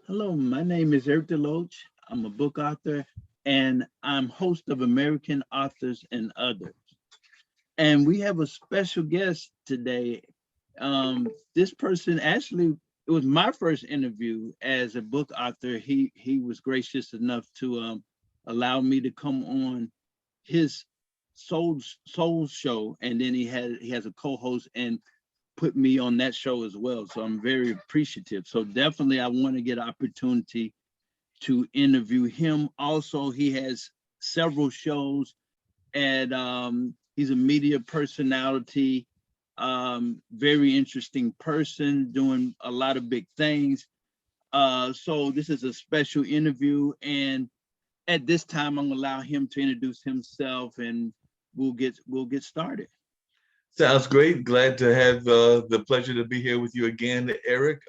Hello, my name is Eric DeLoach. I'm a book author and I'm host of American Authors and Others. And we have a special guest today. This person actually, it was my first interview as a book author. He was gracious enough to allow me to come on his soul show, and then he has a co-host and put me on that show as well. So I'm very appreciative. So definitely I want to get opportunity to interview him. Also, he has several shows and he's a media personality, very interesting person, doing a lot of big things. So this is a special interview, and at this time, I'm gonna allow him to introduce himself, and we'll get started. Sounds great. Glad to have the pleasure to be here with you again, Eric.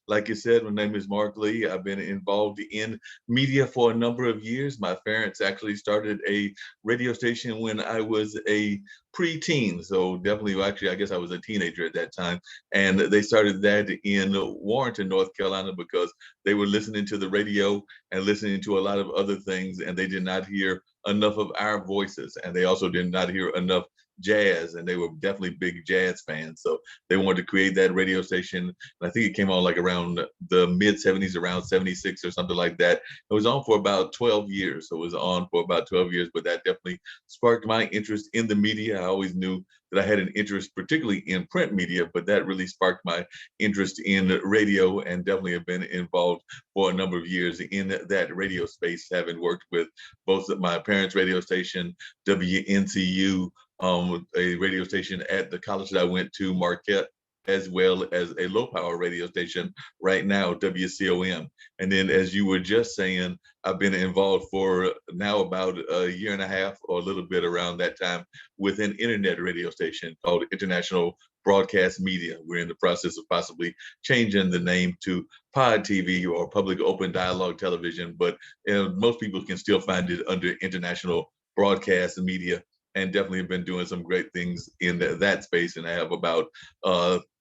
Like you said, my name is Mark Lee. I've been involved in media for a number of years. My parents actually started a radio station when I was a preteen. So definitely, actually, I guess I was a teenager at that time. And they started that in Warrenton, North Carolina, because they were listening to the radio and listening to a lot of other things, and they did not hear enough of our voices. And they also did not hear enough jazz, and they were definitely big jazz fans. So they wanted to create that radio station. And I think it came on like around the mid 70s, around 76 or something like that. It was on for about 12 years. So it was on for about 12 years, but that definitely sparked my interest in the media. I always knew that I had an interest, particularly in print media, but that really sparked my interest in radio, and definitely have been involved for a number of years in that radio space, having worked with both my parents' radio station, WNCU, a radio station at the college that I went to, Marquette, as well as a low power radio station right now, WCOM. And then, as you were just saying, I've been involved for now about a year and a half or a little bit around that time with an internet radio station called International Broadcast Media. We're in the process of possibly changing the name to Pod TV or Public Open Dialogue Television, but most people can still find it under International Broadcast Media, and definitely have been doing some great things in that space. And I have about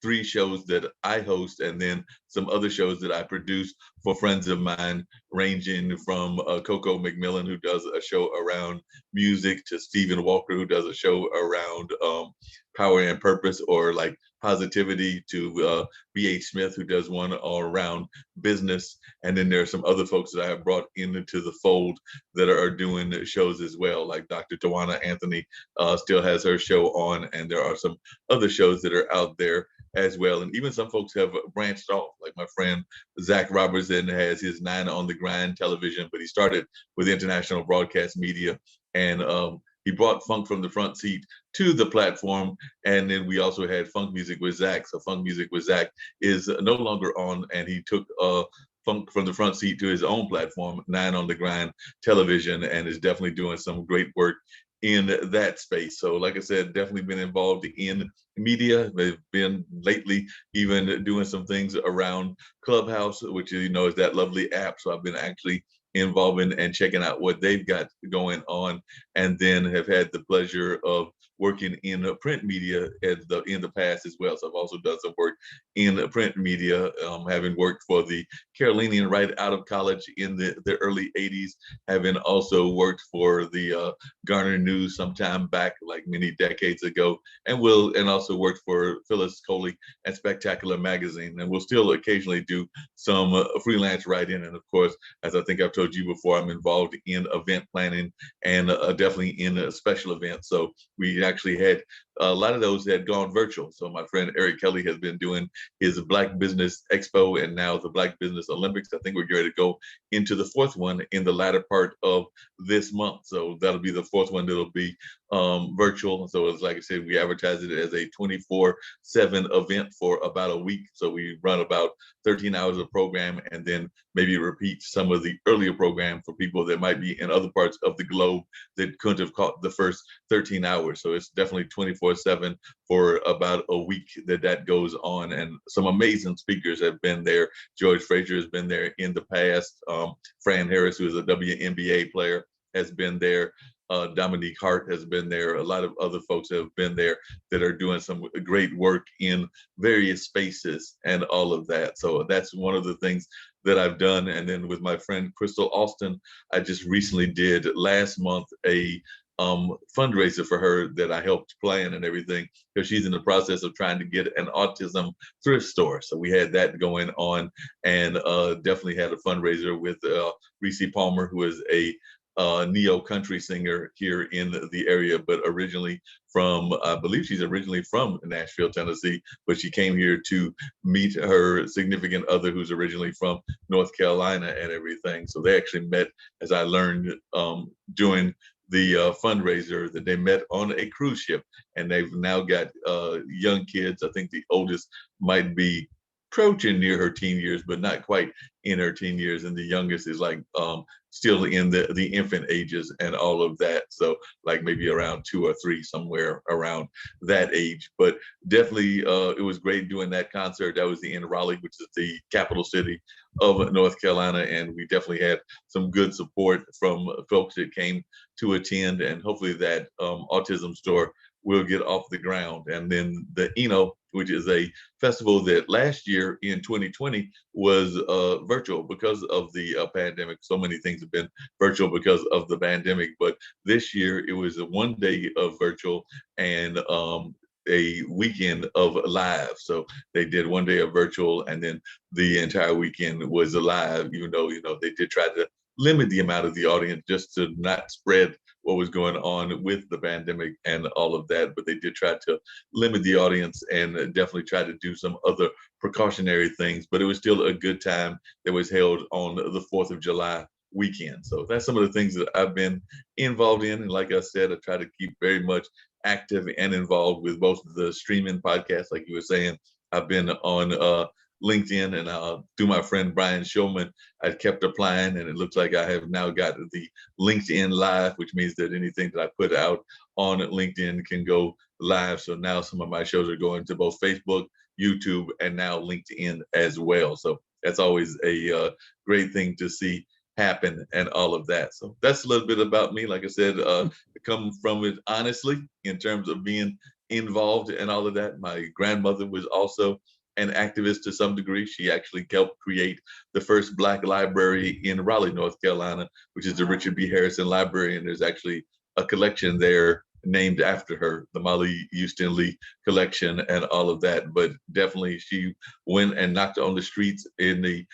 three shows that I host, and then some other shows that I produce for friends of mine, ranging from Coco McMillan, who does a show around music, to Stephen Walker, who does a show around power and purpose, or like positivity, to B.H. Smith, who does one all around business. And then there are some other folks that I have brought into the fold that are doing shows as well, like Dr. Tawana Anthony still has her show on, and there are some other shows that are out there as well. And even some folks have branched off, like my friend Zach Robertson has his Nine on the Grind television, but he started with International Broadcast Media, and he brought Funk from the Front Seat to the platform. And then we also had Funk Music with Zach. So Funk Music with Zach is no longer on, and he took Funk from the Front Seat to his own platform, Nine on the Grind Television, and is definitely doing some great work in that space. So like I said, definitely been involved in media. They've been lately even doing some things around Clubhouse, which is that lovely app. So I've been actually involving and checking out what they've got going on, and then have had the pleasure of working in print media in the past as well. So I've also done some work in print media, having worked for the Carolinian right out of college in the early 80s, having also worked for the Garner News sometime back, like many decades ago, and also worked for Phyllis Coley at Spectacular Magazine, and will still occasionally do some freelance writing. And of course, as I think I've told you before, I'm involved in event planning, and definitely in special events. So we actually had a lot of those that had gone virtual. So my friend Eric Kelly has been doing his Black Business Expo, and now the Black Business Olympics. I think we're ready to go into the fourth one in the latter part of this month. So that'll be the fourth one that'll be virtual. So it's like I said, we advertise it as a 24/7 event for about a week. So we run about 13 hours of program, and then maybe repeat some of the earlier program for people that might be in other parts of the globe that couldn't have caught the first 13 hours. So it's definitely 24/7 for about a week that goes on. And some amazing speakers have been there. George Frazier has been there in the past. Fran Harris, who is a WNBA player, has been there. Dominique Hart has been there. A lot of other folks have been there that are doing some great work in various spaces and all of that. So that's one of the things that I've done. And then with my friend Crystal Austin, I just recently did last month a fundraiser for her that I helped plan and everything, because she's in the process of trying to get an autism thrift store. So we had that going on, and definitely had a fundraiser with Reese Palmer, who is a neo country singer here in the area, but originally from, I believe she's originally from Nashville, Tennessee, but she came here to meet her significant other who's originally from North Carolina and everything. So they actually met, as I learned during the fundraiser, that they met on a cruise ship, and they've now got young kids. I think the oldest might be approaching near her teen years, but not quite in her teen years. And the youngest is like still in the infant ages and all of that. So like maybe around 2 or 3, somewhere around that age. But definitely it was great doing that concert. That was in Raleigh, which is the capital city of North Carolina. And we definitely had some good support from folks that came to attend. And hopefully that autism store will get off the ground. And then the which is a festival that last year in 2020 was virtual because of the pandemic. So many things have been virtual because of the pandemic, but this year it was a 1 day of virtual and a weekend of live. So they did 1 day of virtual, and then the entire weekend was live, even though, they did try to limit the amount of the audience just to not spread what was going on with the pandemic and all of that. But they did try to limit the audience and definitely try to do some other precautionary things. But it was still a good time that was held on the 4th of July weekend. So that's some of the things that I've been involved in. And like I said, I try to keep very much active and involved with both of the streaming podcasts, like you were saying. I've been on LinkedIn, and through my friend Brian Shulman, I kept applying, and it looks like I have now got the LinkedIn Live, which means that anything that I put out on LinkedIn can go live. So now some of my shows are going to both Facebook, YouTube, and now LinkedIn as well. So that's always a great thing to see happen and all of that. So that's a little bit about me. Like I said, come from it honestly in terms of being involved and all of that. My grandmother was also an activist to some degree. She actually helped create the first Black library in Raleigh, North Carolina, which is the Richard B. Harrison Library. And there's actually a collection there named after her, the Molly Houston Lee collection and all of that. But definitely she went and knocked on the streets in the,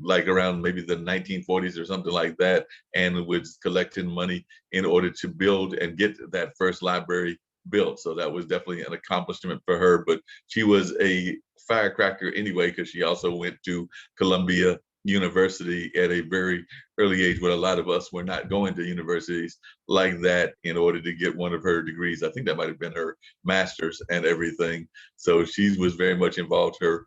like around maybe the 1940s or something like that, and was collecting money in order to build and get that first library built. So that was definitely an accomplishment for her. But she was a firecracker anyway, because she also went to Columbia University at a very early age, when a lot of us were not going to universities like that in order to get one of her degrees. I think that might have been her master's and everything. So she was very much involved. Her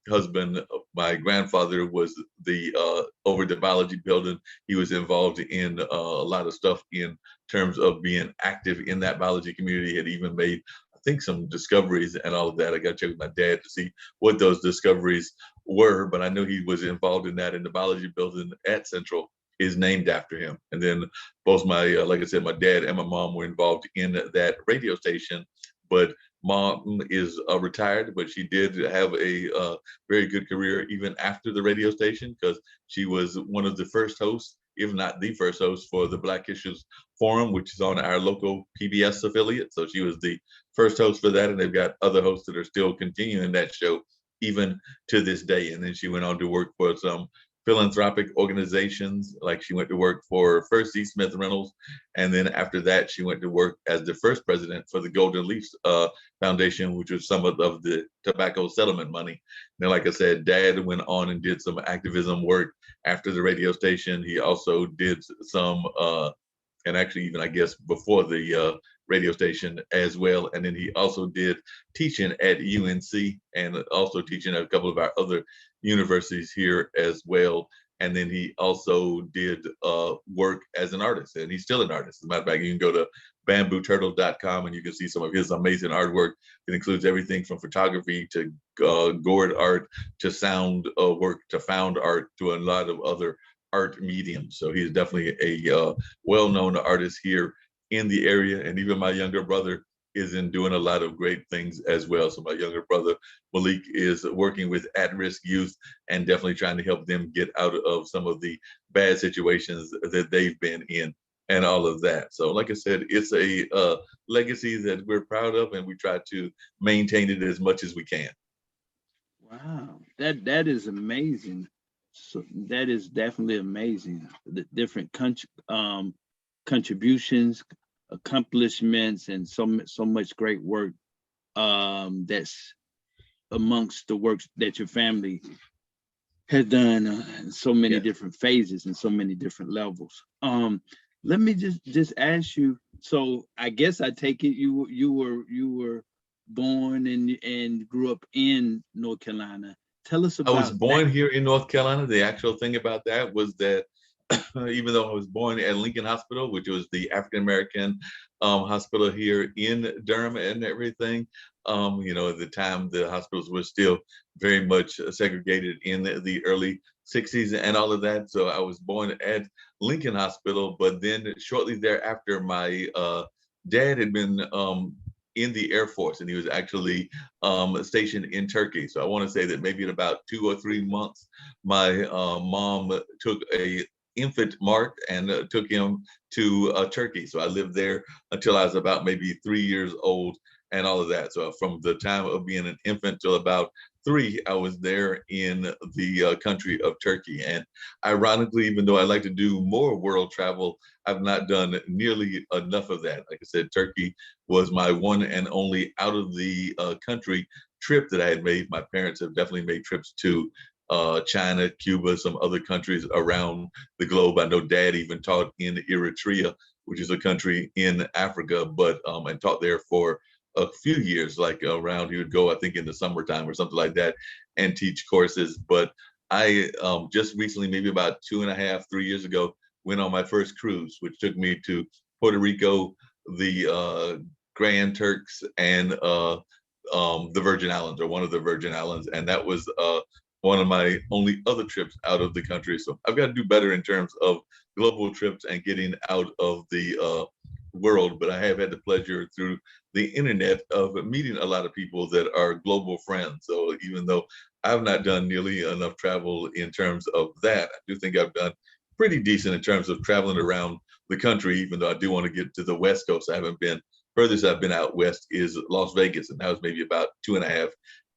husband, my grandfather, was the over the biology building. He was involved in a lot of stuff in terms of being active in that biology community. Had even made, I think, some discoveries and all of that. I got to check with my dad to see what those discoveries were, but I know he was involved in that. In the biology building at Central is named after him. And then both my, like I said, my dad and my mom were involved in that radio station. But mom is retired, but she did have a very good career even after the radio station, because she was one of the first hosts, if not the first host, for the Black Issues Forum, which is on our local PBS affiliate. So she was the first host for that, and they've got other hosts that are still continuing that show even to this day. And then she went on to work for some philanthropic organizations. Like she went to work for First E. Smith Reynolds, and then after that she went to work as the first president for the Golden Leafs Foundation, which was some of the tobacco settlement money. Now, like I said, Dad went on and did some activism work after the radio station. He also did some and actually even, I guess, before the radio station as well. And then he also did teaching at UNC and also teaching at a couple of our other universities here as well. And then he also did work as an artist, and he's still an artist. As a matter of fact, you can go to bambooturtle.com and you can see some of his amazing artwork. It includes everything from photography to gourd art to sound work to found art to a lot of other art medium. So he's definitely a well-known artist here in the area. And even my younger brother is in doing a lot of great things as well. So my younger brother, Malik, is working with at-risk youth and definitely trying to help them get out of some of the bad situations that they've been in and all of that. So like I said, it's a legacy that we're proud of, and we try to maintain it as much as we can. Wow, that is amazing. So that is definitely amazing. The different contributions, accomplishments, and so much great work that's amongst the works that your family has done in so many Yeah. different phases and so many different levels. Let me just ask you. So I guess I take it you were born and grew up in North Carolina. Tell us I was about that. born here in North Carolina. The actual thing about that was that even though I was born at Lincoln Hospital, which was the African American hospital here in Durham and everything, at the time the hospitals were still very much segregated in the early 60s and all of that. So I was born at Lincoln Hospital, but then shortly thereafter, my dad had been in the Air Force, and he was actually stationed in Turkey. So I want to say that maybe in about 2 or 3 months, my mom took a infant Mark and took him to Turkey. So I lived there until I was about maybe 3 years old and all of that. So from the time of being an infant till about 3, I was there in the country of Turkey. And ironically, even though I like to do more world travel, I've not done nearly enough of that. Like I said, Turkey was my one and only out of the country trip that I had made. My parents have definitely made trips to China, Cuba, some other countries around the globe. I know Dad even taught in Eritrea, which is a country in Africa, but and taught there for a few years, like around, he would go, I think, in the summertime or something like that, and teach courses. But I just recently, maybe about 2.5, 3 years ago, went on my first cruise, which took me to Puerto Rico, the Grand Turks, and the Virgin Islands, or one of the Virgin Islands, and that was one of my only other trips out of the country. So I've got to do better in terms of global trips and getting out of the world. But I have had the pleasure through the internet of meeting a lot of people that are global friends. So even though I've not done nearly enough travel in terms of that, I do think I've done pretty decent in terms of traveling around the country, even though I do want to get to the West Coast. I haven't been, furthest I've been out West is Las Vegas, and that was maybe about 2.5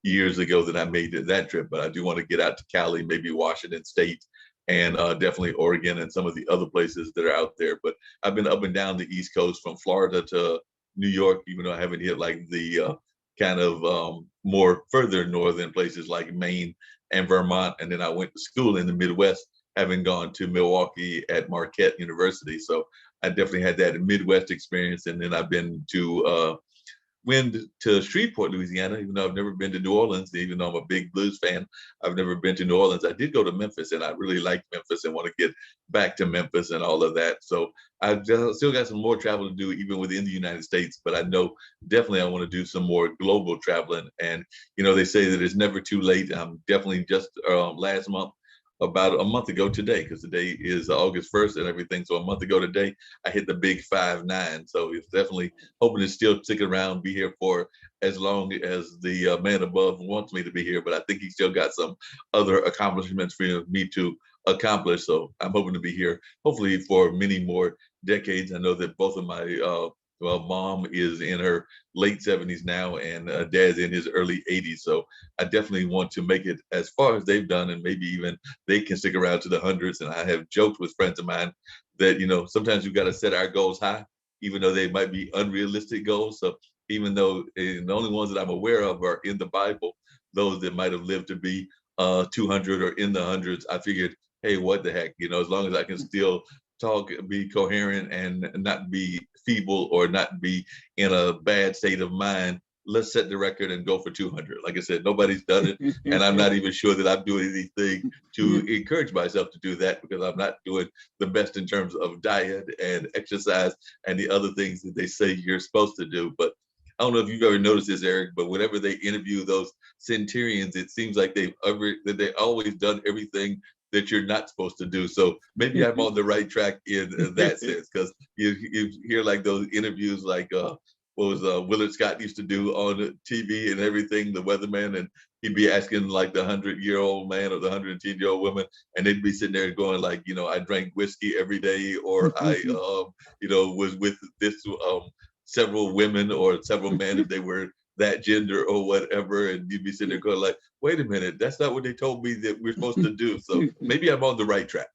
years ago that I made that trip. But I do want to get out to Cali, maybe Washington State, and definitely Oregon and some of the other places that are out there. But I've been up and down the East Coast from Florida to New York, even though I haven't hit like the kind of more further northern places like Maine and Vermont. And then I went to school in the Midwest, having gone to Milwaukee at Marquette University. So I definitely had that Midwest experience. And then I've been to went to Shreveport, Louisiana, even though I've never been to New Orleans, even though I'm a big blues fan. I've never been to New Orleans. I did go to Memphis, and I really like Memphis and want to get back to Memphis and all of that. So I've still got some more travel to do, even within the United States, but I know definitely I want to do some more global traveling. And, they say that it's never too late. I'm definitely just last month, about a month ago today, because today is August 1st and everything. So a month ago today, I hit the big 5-9. So it's definitely hoping to still stick around, be here for as long as the man above wants me to be here. But I think he still got some other accomplishments for me to accomplish. So I'm hoping to be here, hopefully for many more decades. I know that both of my mom is in her late 70s now, and dad's in his early 80s. So I definitely want to make it as far as they've done, and maybe even they can stick around to the hundreds. And I have joked with friends of mine that, sometimes you've got to set our goals high, even though they might be unrealistic goals. So even though the only ones that I'm aware of are in the Bible, those that might have lived to be 200 or in the hundreds, I figured, hey, what the heck, as long as I can still talk, be coherent, and not be feeble or not be in a bad state of mind, let's set the record and go for 200. Like I said, nobody's done it, and I'm not even sure that I'm doing anything to encourage myself to do that, because I'm not doing the best in terms of diet and exercise and the other things that they say you're supposed to do. But I don't know if you've ever noticed this, Eric, but whenever they interview those centurions, it seems like that they always done everything that you're not supposed to do. So maybe I'm on the right track in that sense, because you hear like those interviews like what was Willard Scott used to do on TV and everything, the weatherman, and he'd be asking like the 100-year-old man or the 110-year-old woman, and they'd be sitting there going like, I drank whiskey every day, or I, was with this several women or several men if they were that gender or whatever, and you'd be sitting there going like, wait a minute, that's not what they told me that we're supposed to do. So maybe I'm on the right track.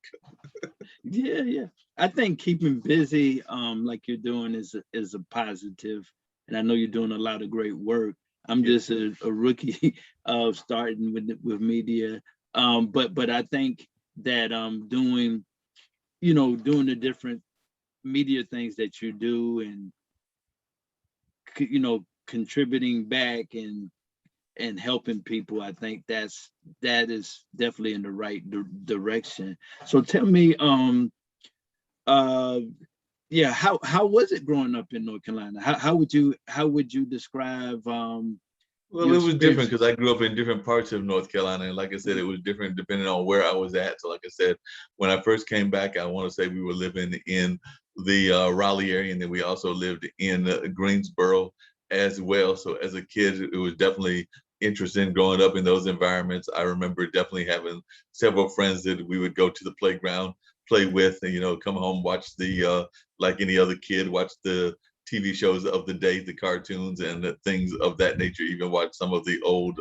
Yeah. I think keeping busy, like you're doing, is a positive, and I know you're doing a lot of great work. I'm just a rookie of starting with media, but I think that doing the different media things that you do, and contributing back and helping people, I think that is definitely in the right direction. So tell me, uh yeah, how was it growing up in North Carolina? How would you describe Well, your it was different experiences? because I grew up in different parts of North Carolina. And like I said, it was different depending on where I was at. So like I said, when I first came back, I want to say we were living in the Raleigh area, and then we also lived in Greensboro as well. So as a kid, it was definitely interesting growing up in those environments. I remember definitely having several friends that we would go to the playground, play with, and come home, watch the like any other kid, watch the TV shows of the day, the cartoons and the things of that nature, even watch some of the old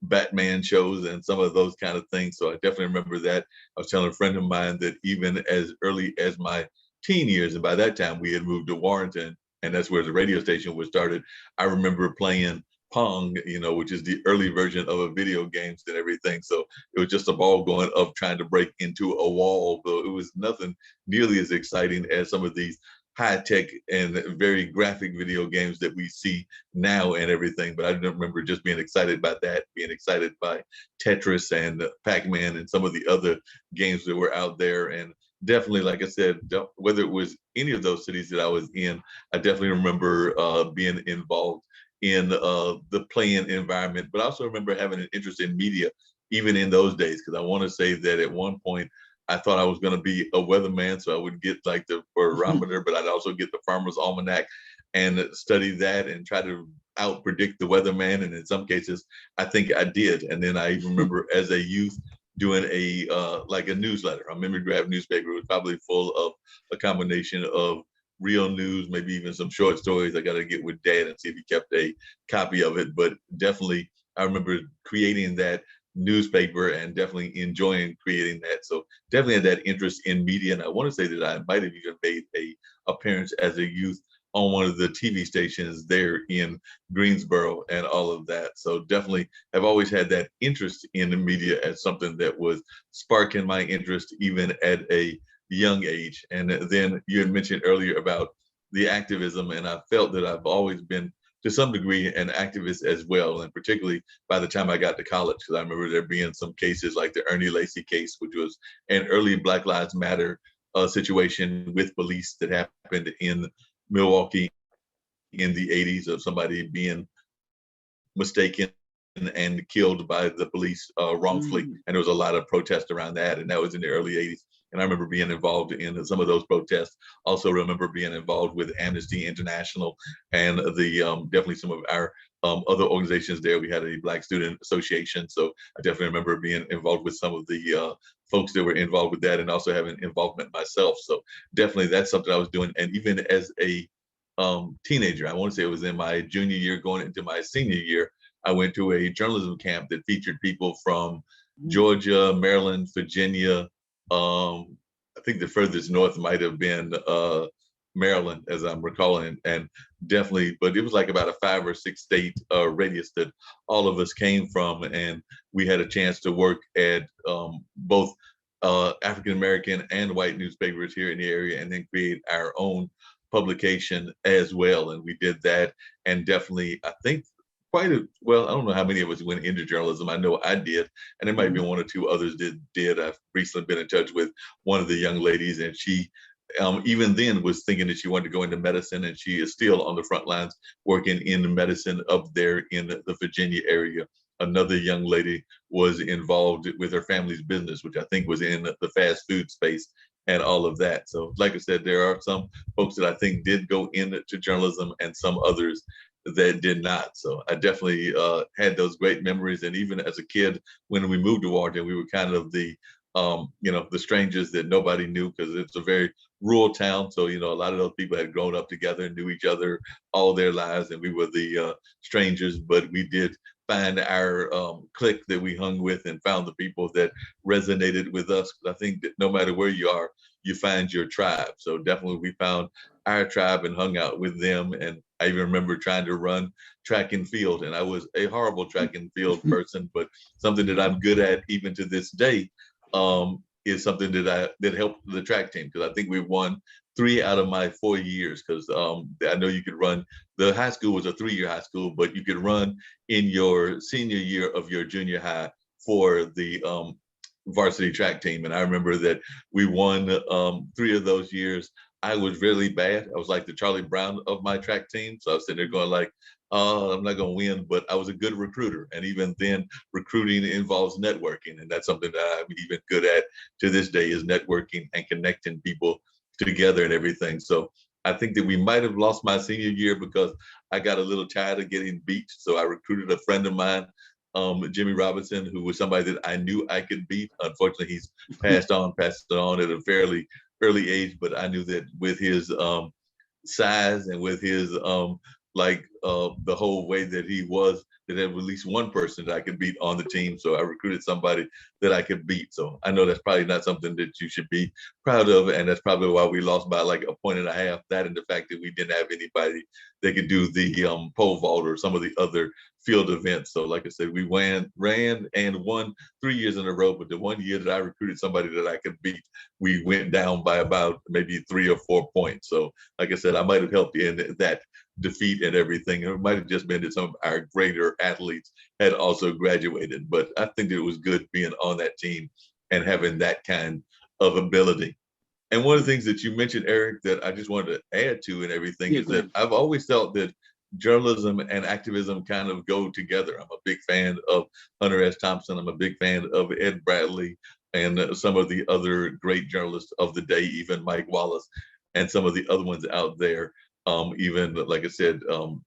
Batman shows and some of those kind of things. So I definitely remember that. I was telling a friend of mine that even as early as my teen years, and by that time we had moved to Warrenton, and that's where the radio station was started. I remember playing Pong, which is the early version of a video games and everything. So it was just a ball going up trying to break into a wall, though it was nothing nearly as exciting as some of these high tech and very graphic video games that we see now and everything. But I remember just being excited about that, being excited by Tetris and Pac-Man and some of the other games that were out there. And definitely, like I said, whether it was any of those cities that I was in, I definitely remember being involved in the playing environment, but I also remember having an interest in media even in those days, because I want to say that at one point I thought I was going to be a weatherman, so I would get like the barometer, but I'd also get the farmer's almanac and study that and try to out predict the weatherman. And in some cases, I think I did. And then I even remember as a youth doing a like a newsletter, a mimeograph newspaper. It was probably full of a combination of real news, maybe even some short stories. I got to get with Dad and see if he kept a copy of it. But definitely, I remember creating that newspaper and definitely enjoying creating that. So definitely had that interest in media. And I want to say that I might have even made a appearance as a youth on one of the TV stations there in Greensboro and all of that. So definitely have always had that interest in the media as something that was sparking my interest even at a young age. And then you had mentioned earlier about the activism, and I felt that I've always been to some degree an activist as well, and particularly by the time I got to college, because I remember there being some cases like the Ernie Lacy case, which was an early Black Lives Matter situation with police that happened in Milwaukee in the 80s, of somebody being mistaken and killed by the police wrongfully. Mm. And there was a lot of protest around that. And that was in the early 80s. And I remember being involved in some of those protests. Also remember being involved with Amnesty International and the definitely some of our other organizations there. We had a Black Student Association. So I definitely remember being involved with some of the folks that were involved with that, and also having involvement myself. So definitely that's something I was doing. And even as a teenager, I want to say it was in my junior year going into my senior year, I went to a journalism camp that featured people from Georgia, Maryland, Virginia. I think the furthest north might have been Maryland, as I'm recalling, and definitely, but it was like about a 5 or 6 state radius that all of us came from, and we had a chance to work at both African American and white newspapers here in the area, and then create our own publication as well. And we did that, and definitely, I think well, I don't know how many of us went into journalism. I know I did, and there might be one or two others did. I've recently been in touch with one of the young ladies, and she even then was thinking that she wanted to go into medicine, and she is still on the front lines working in medicine up there in the Virginia area another young lady was involved with her family's business, which I think was in the fast food space and all of that. So like I said, there are some folks that I think did go into journalism and some others that did not. So I definitely had those great memories. And even as a kid, when we moved to Washington, we were kind of the the strangers that nobody knew because it's a very rural town. So, a lot of those people had grown up together and knew each other all their lives, and we were the strangers, but we did find our clique that we hung with and found the people that resonated with us. I think that no matter where you are, you find your tribe. So definitely we found our tribe and hung out with them. And I even remember trying to run track and field, and I was a horrible track and field person, but something that I'm good at even to this day is something that helped the track team, because I think we won 3 out of my 4 years, because I know you could run. The high school was a 3-year high school, but you could run in your senior year of your junior high for the varsity track team. And I remember that we won 3 of those years. I was really bad. I was like the Charlie Brown of my track team. So I was sitting there going like, oh, I'm not going to win, but I was a good recruiter. And even then, recruiting involves networking. And that's something that I'm even good at to this day, is networking and connecting people together and everything. So I think that we might have lost my senior year because I got a little tired of getting beat. So I recruited a friend of mine, Jimmy Robinson, who was somebody that I knew I could beat. Unfortunately, he's passed on at a fairly early age, but I knew that with his size and with his the whole way that he was, that there was at least one person that I could beat on the team. So I recruited somebody that I could beat. So I know that's probably not something that you should be proud of, and that's probably why we lost by like 1.5 points. That and the fact that we didn't have anybody that could do the pole vault or some of the other field events. So like I said, we ran and won 3 years in a row, but the one year that I recruited somebody that I could beat, we went down by about maybe 3 or 4 points. So like I said, I might have helped in that defeat and everything. It might have just been that some of our greater athletes had also graduated, but I think that it was good being on that team and having that kind of ability. And one of the things that you mentioned, Eric, that I just wanted to add to and everything is that I've always felt that journalism and activism kind of go together. I'm a big fan of Hunter S. Thompson. I'm a big fan of Ed Bradley and some of the other great journalists of the day, even Mike Wallace and some of the other ones out there. Even like I said,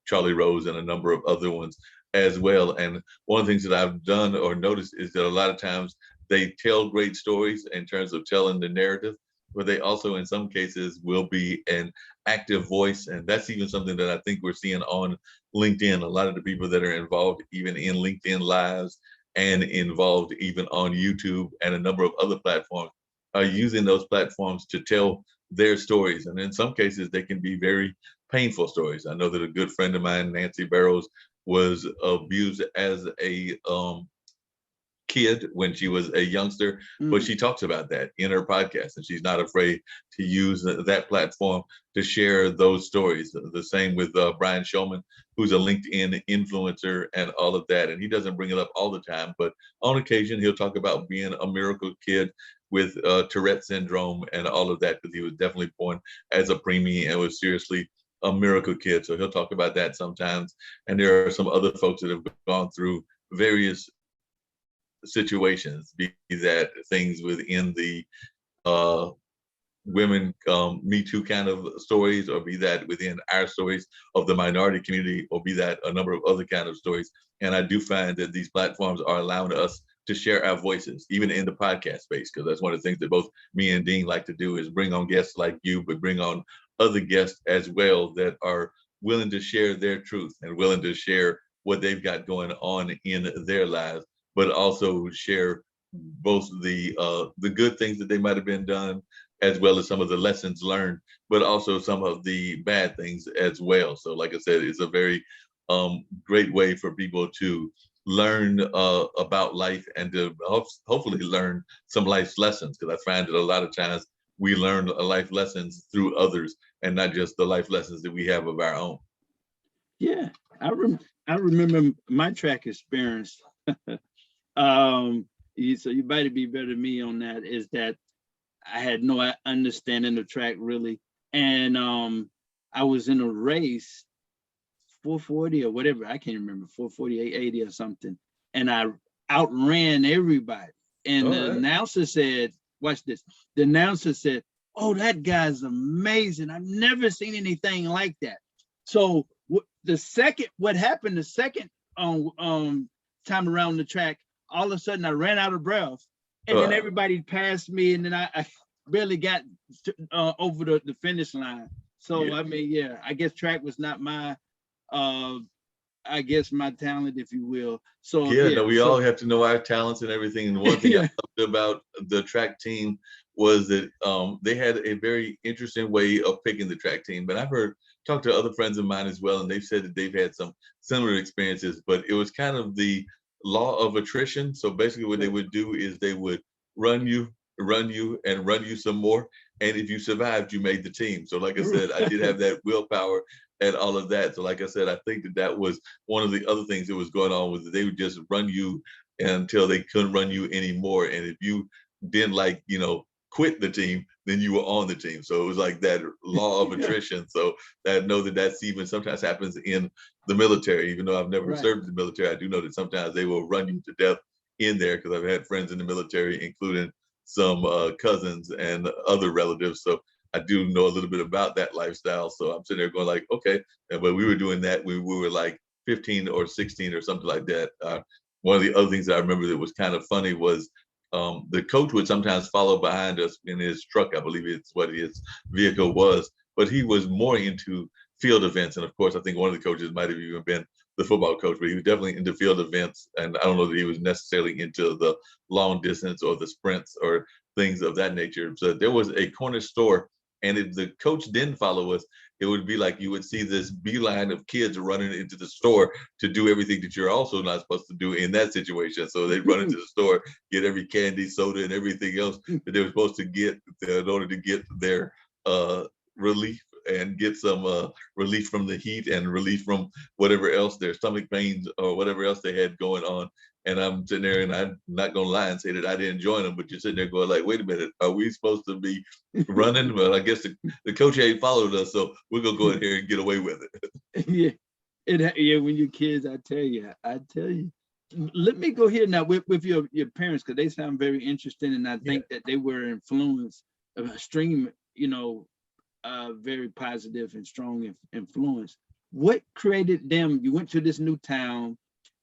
Charlie Rose and a number of other ones as well. And one of the things that I've done or noticed is that a lot of times they tell great stories in terms of telling the narrative, but they also in some cases will be an active voice. And that's even something that I think we're seeing on LinkedIn. A lot of the people that are involved even in LinkedIn Lives and involved even on YouTube and a number of other platforms are using those platforms to tell their stories. And in some cases, they can be very painful stories. I know that a good friend of mine, Nancy Barrows, was abused as a kid when she was a youngster, but she talks about that in her podcast, and she's not afraid to use that platform to share those stories. The same with Brian Shulman, who's a LinkedIn influencer and all of that, and he doesn't bring it up all the time, but on occasion he'll talk about being a miracle kid with Tourette syndrome and all of that, because he was definitely born as a preemie and was seriously a miracle kid. So he'll talk about that sometimes. And there are some other folks that have gone through various situations, be that things within the women Me Too kind of stories, or be that within our stories of the minority community, or be that a number of other kind of stories. And I do find that these platforms are allowing us to share our voices, even in the podcast space, because that's one of the things that both me and Dean like to do, is bring on guests like you, but bring on other guests as well that are willing to share their truth and willing to share what they've got going on in their lives, but also share both the good things that they might have been done, as well as some of the lessons learned, but also some of the bad things as well. So like I said, it's a very great way for people to learn about life and to hopefully learn some life lessons, because I find that a lot of times we learn life lessons through others and not just the life lessons that we have of our own. Yeah, I remember my track experience. So you might be better than me on that. Is that I had no understanding of track really, and I was in a race, 440 or whatever, I can't remember, 440, 880 or something, and I outran everybody. And All the right. announcer said, watch this. The announcer said, "Oh, that guy's amazing. I've never seen anything like that." So what happened the second time around the track, all of a sudden I ran out of breath, and then everybody passed me, and then I barely got over the finish line. So Yeah. I mean, yeah, I guess track was not my uh I guess my talent, if you will. So Yeah, yeah, no, we all have to know our talents and everything. And one thing I yeah, loved about the track team was that they had a very interesting way of picking the track team. But I've heard talked to other friends of mine as well, and they've said that they've had some similar experiences. But it was kind of the law of attrition. So basically, what they would do is they would run you, run you, and run you some more. And if you survived, you made the team. So, like I said, I did have that willpower and all of that. So, like I said, I think that that was one of the other things that was going on was that they would just run you until they couldn't run you anymore. And if you didn't like, quit the team, then you were on the team. So it was like that law of attrition. So I know that that's even sometimes happens in the military. Even though I've never right. served in the military, I do know that sometimes they will run you to death in there because I've had friends in the military, including some cousins and other relatives. So I do know a little bit about that lifestyle. So I'm sitting there going like, okay, but we were doing that. We were like 15 or 16 or something like that. One of the other things that I remember that was kind of funny was the coach would sometimes follow behind us in his truck. I believe it's what his vehicle was, but he was more into field events. And of course, I think one of the coaches might have even been the football coach, but he was definitely into field events. And I don't know that he was necessarily into the long distance or the sprints or things of that nature. So there was a corner store, and if the coach didn't follow us, it would be like you would see this beeline of kids running into the store to do everything that you're also not supposed to do in that situation. So they'd run into the store, get every candy, soda, and everything else that they were supposed to get in order to get their relief and get some relief from the heat and relief from whatever else their stomach pains or whatever else they had going on. And I'm sitting there, and I'm not gonna lie and say that I didn't join them, but you're sitting there going like, wait a minute, are we supposed to be running? Well, I guess the coach ain't followed us, so we're gonna go in here and get away with it. Yeah, yeah. When you're kids, I tell you. Let me go here now with your parents, because they sound very interesting, and I Yeah. think that they were influenced, stream, very positive and strong influence. What created them? You went to this new town,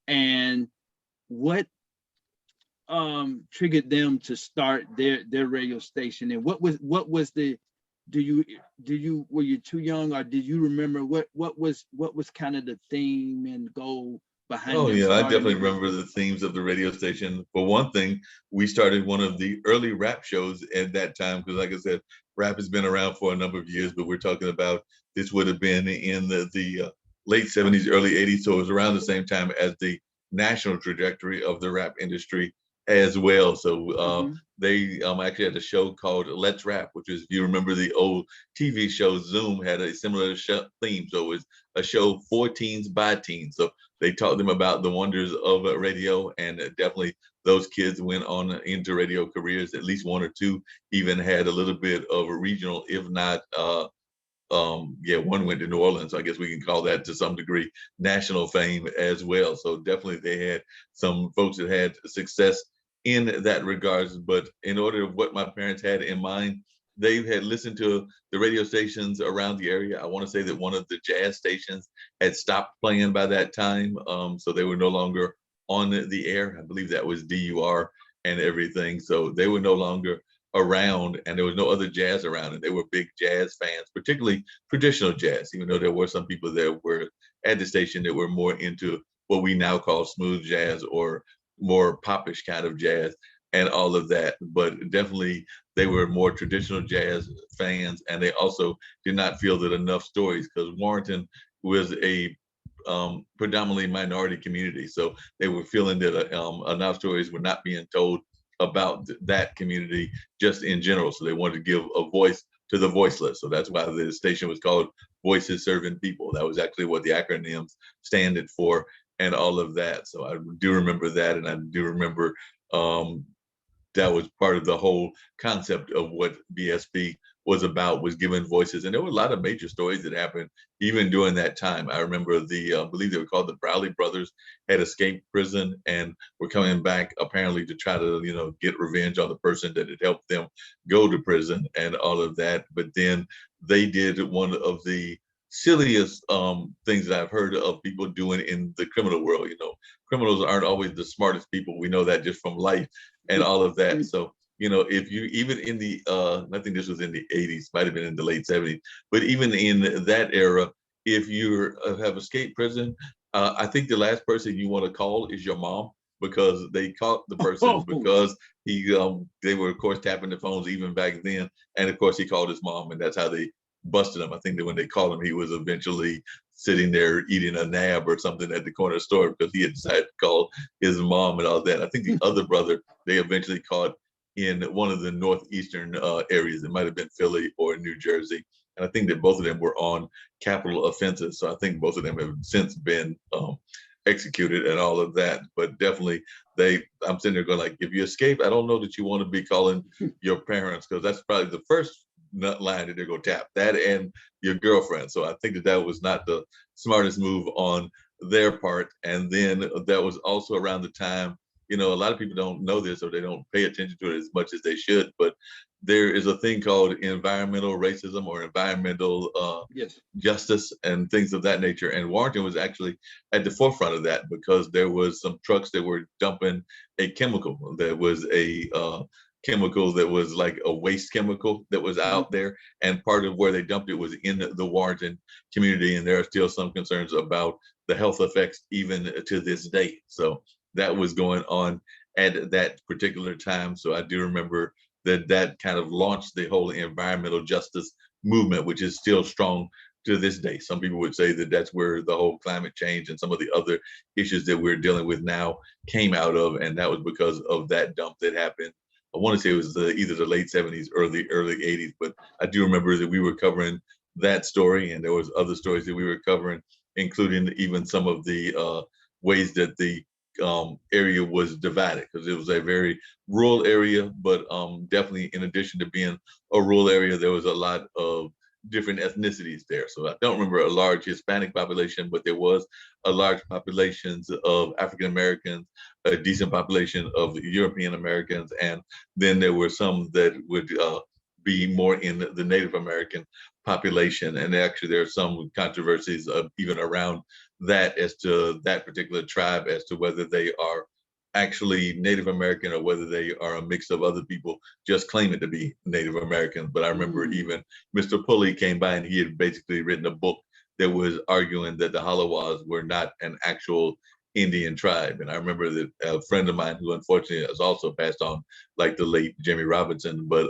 and what triggered them to start their radio station? And what was the were you too young, or did you remember what was kind of the theme and goal behind Oh them yeah, I starting definitely the radio remember the station? themes of the radio station. For one thing, we started one of the early rap shows at that time because, like I said, rap has been around for a number of years. But we're talking about this would have been in the late '70s, early '80s, so it was around the same time as the national trajectory of the rap industry as well. So Mhm. they actually had a show called Let's Rap, which is, if you remember the old TV show, Zoom had a similar theme. So it was a show for teens by teens. So they taught them about the wonders of radio, and definitely those kids went on into radio careers. At least one or two even had a little bit of a regional, if not yeah, one went to New Orleans. So I guess we can call that to some degree national fame as well. So definitely they had some folks that had success in that regards. But in order of what my parents had in mind, they had listened to the radio stations around the area. I want to say that one of the jazz stations had stopped playing by that time. So they were no longer on the air. I believe that was DUR and everything. So they were no longer around, and there was no other jazz around, and they were big jazz fans, particularly traditional jazz, even though there were some people that were at the station that were more into what we now call smooth jazz or more popish kind of jazz and all of that. But definitely they were more traditional jazz fans, and they also did not feel that enough stories, because Warrenton was a predominantly minority community. So they were feeling that enough stories were not being told about that community just in general. So they wanted to give a voice to the voiceless. So that's why the station was called Voices Serving People. That was actually what the acronyms standed for and all of that. So I do remember that. And I do remember um, that was part of the whole concept of what BSB was about, was giving voices. And there were a lot of major stories that happened even during that time. I remember I believe they were called the Browley brothers, had escaped prison and were coming back apparently to try to, get revenge on the person that had helped them go to prison and all of that. But then they did one of the silliest things that I've heard of people doing in the criminal world. Criminals aren't always the smartest people. We know that just from life and all of that. So, if you even in the I think this was in the 80s, might have been in the late 70s, but even in that era, if you have escaped prison, I think the last person you want to call is your mom, because they caught the person Oh, because they were of course tapping the phones even back then, and of course he called his mom, and that's how they busted him. I think that when they called him, he was eventually sitting there eating a nab or something at the corner store because he had decided to call his mom and all that. I think the other brother they eventually caught in one of the northeastern areas. It might have been Philly or New Jersey. And I think that both of them were on capital offenses. So I think both of them have since been executed and all of that. But definitely, I'm sitting there going like, if you escape, I don't know that you want to be calling your parents, because that's probably the first nut line that they're going to tap, that and your girlfriend. So I think that was not the smartest move on their part. And then that was also around the time, a lot of people don't know this or they don't pay attention to it as much as they should, but there is a thing called environmental racism or environmental yes. justice and things of that nature. And Warrenton was actually at the forefront of that, because there was some trucks that were dumping a chemical that was a chemical that was like a waste chemical that was Mhm. out there. And part of where they dumped it was in the Warrenton community. And there are still some concerns about the health effects even to this day. So that was going on at that particular time. So I do remember that kind of launched the whole environmental justice movement, which is still strong to this day. Some people would say that that's where the whole climate change and some of the other issues that we're dealing with now came out of, and that was because of that dump that happened. I want to say it was either the late 70s, early 80s, but I do remember that we were covering that story, and there was other stories that we were covering, including even some of the ways that the area was divided, because it was a very rural area, but definitely in addition to being a rural area, there was a lot of different ethnicities there. So I don't remember a large Hispanic population, but there was a large populations of African Americans, a decent population of European Americans, and then there were some that would be more in the Native American population. And actually, there are some controversies even around that as to that particular tribe, as to whether they are actually Native American or whether they are a mix of other people just claiming to be Native Americans. But I remember even Mr. Pulley came by and he had basically written a book that was arguing that the Halawas were not an actual Indian tribe. And I remember that a friend of mine who unfortunately has also passed on, like the late Jimmy Robinson, but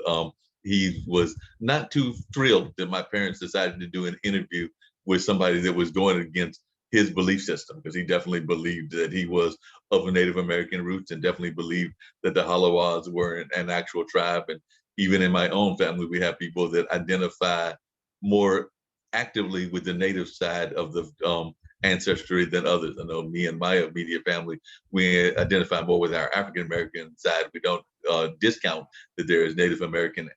he was not too thrilled that my parents decided to do an interview with somebody that was going against his belief system, because he definitely believed that he was of Native American roots and definitely believed that the Halawas were an actual tribe. And even in my own family, we have people that identify more actively with the Native side of the ancestry than others. I know me and my immediate family, we identify more with our African American side. We don't discount that there is Native American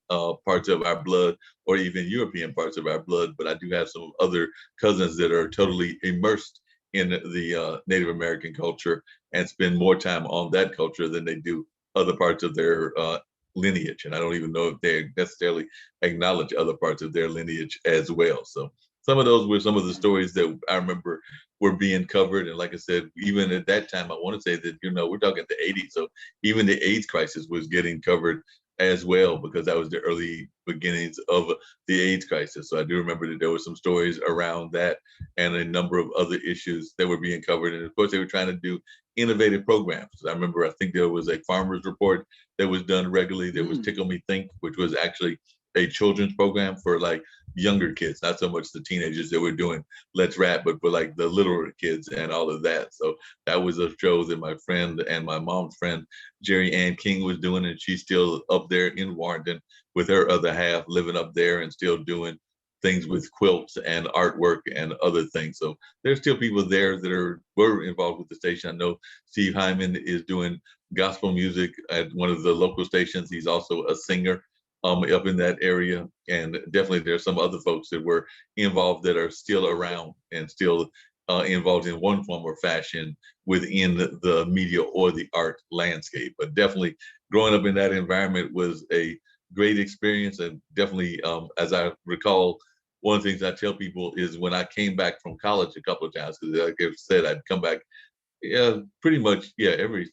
parts of our blood or even European parts of our blood, but I do have some other cousins that are totally immersed in the Native American culture and spend more time on that culture than they do other parts of their lineage. And I don't even know if they necessarily acknowledge other parts of their lineage as well. So some of those were some of the stories that I remember were being covered. And like I said, even at that time, I want to say that, we're talking the 80s. So even the AIDS crisis was getting covered as well, because that was the early beginnings of the AIDS crisis. So I do remember that there were some stories around that and a number of other issues that were being covered. And of course, they were trying to do innovative programs. I remember, I think there was a farmer's report that was done regularly. There was Tickle Me Think, which was actually a children's program for like younger kids, not so much the teenagers that were doing Let's Rap, but for like the littler kids and all of that. So that was a show that my friend and my mom's friend, Jerry Ann King, was doing, and she's still up there in Warrenton with her other half, living up there and still doing things with quilts and artwork and other things. So there's still people there that were involved with the station. I know Steve Hyman is doing gospel music at one of the local stations. He's also a singer. up in that area. And definitely there's some other folks that were involved that are still around and still involved in one form or fashion within the media or the art landscape. But definitely growing up in that environment was a great experience. And definitely, as I recall, one of the things I tell people is when I came back from college a couple of times, because like I said, I'd come back, yeah, pretty much, yeah, every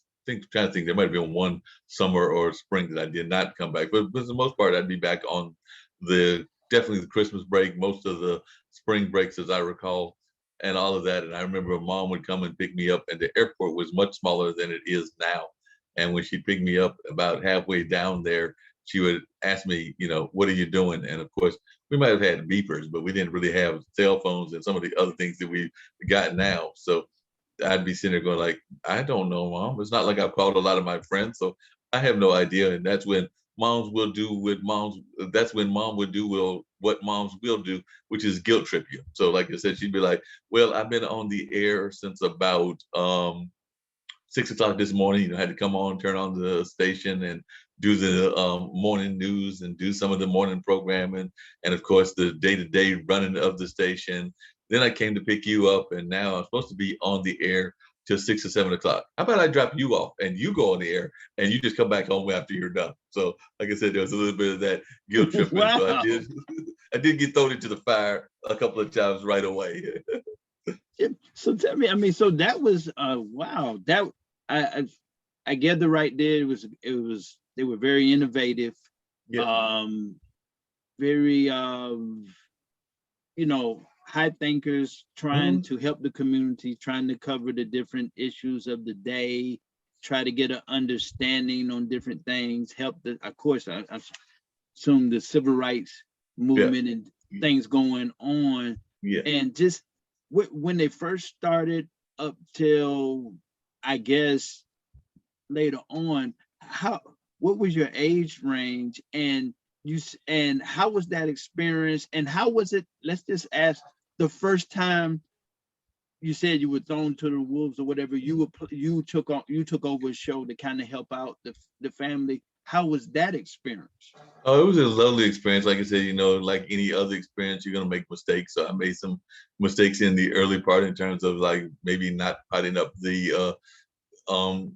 trying to think, there might have been one summer or spring that I did not come back, but for the most part, I'd be back on the definitely the Christmas break, most of the spring breaks, as I recall, and all of that. And I remember mom would come and pick me up, and the airport was much smaller than it is now. And when she picked me up about halfway down there, she would ask me, what are you doing? And of course, we might have had beepers, but we didn't really have cell phones and some of the other things that we got now. So I'd be sitting there going like, I don't know, mom. It's not like I've called a lot of my friends, so I have no idea. And that's when moms will do what moms. That's when mom would do what moms will do, which is guilt trip you. So like I said, she'd be like, "Well, I've been on the air since about 6 o'clock this morning. Had to come on, turn on the station, and do the morning news and do some of the morning programming, and of course the day-to-day running of the station. Then I came to pick you up, and now I'm supposed to be on the air till 6 or 7 o'clock. How about I drop you off and you go on the air and you just come back home after you're done?" So, like I said, there was a little bit of that guilt tripping. So I Wow. did, I did get thrown into the fire a couple of times right away. So tell me, I mean, so that was wow. That I I, I gather right there. It was they were very innovative, Yeah. um, very high thinkers, trying Mhm. to help the community, trying to cover the different issues of the day, try to get an understanding on different things, help the, of course, I assume the civil rights Yeah. movement and things going on, Yeah. and just when they first started up till, I guess, later on, how what was your age range, and and how was that experience, and how was it, let's just ask, the first time you said you were thrown to the wolves or whatever, you took over a show to kind of help out the family. How was that experience? Oh, it was a lovely experience. Like I said, like any other experience, you're gonna make mistakes. So I made some mistakes in the early part in terms of like maybe not putting up the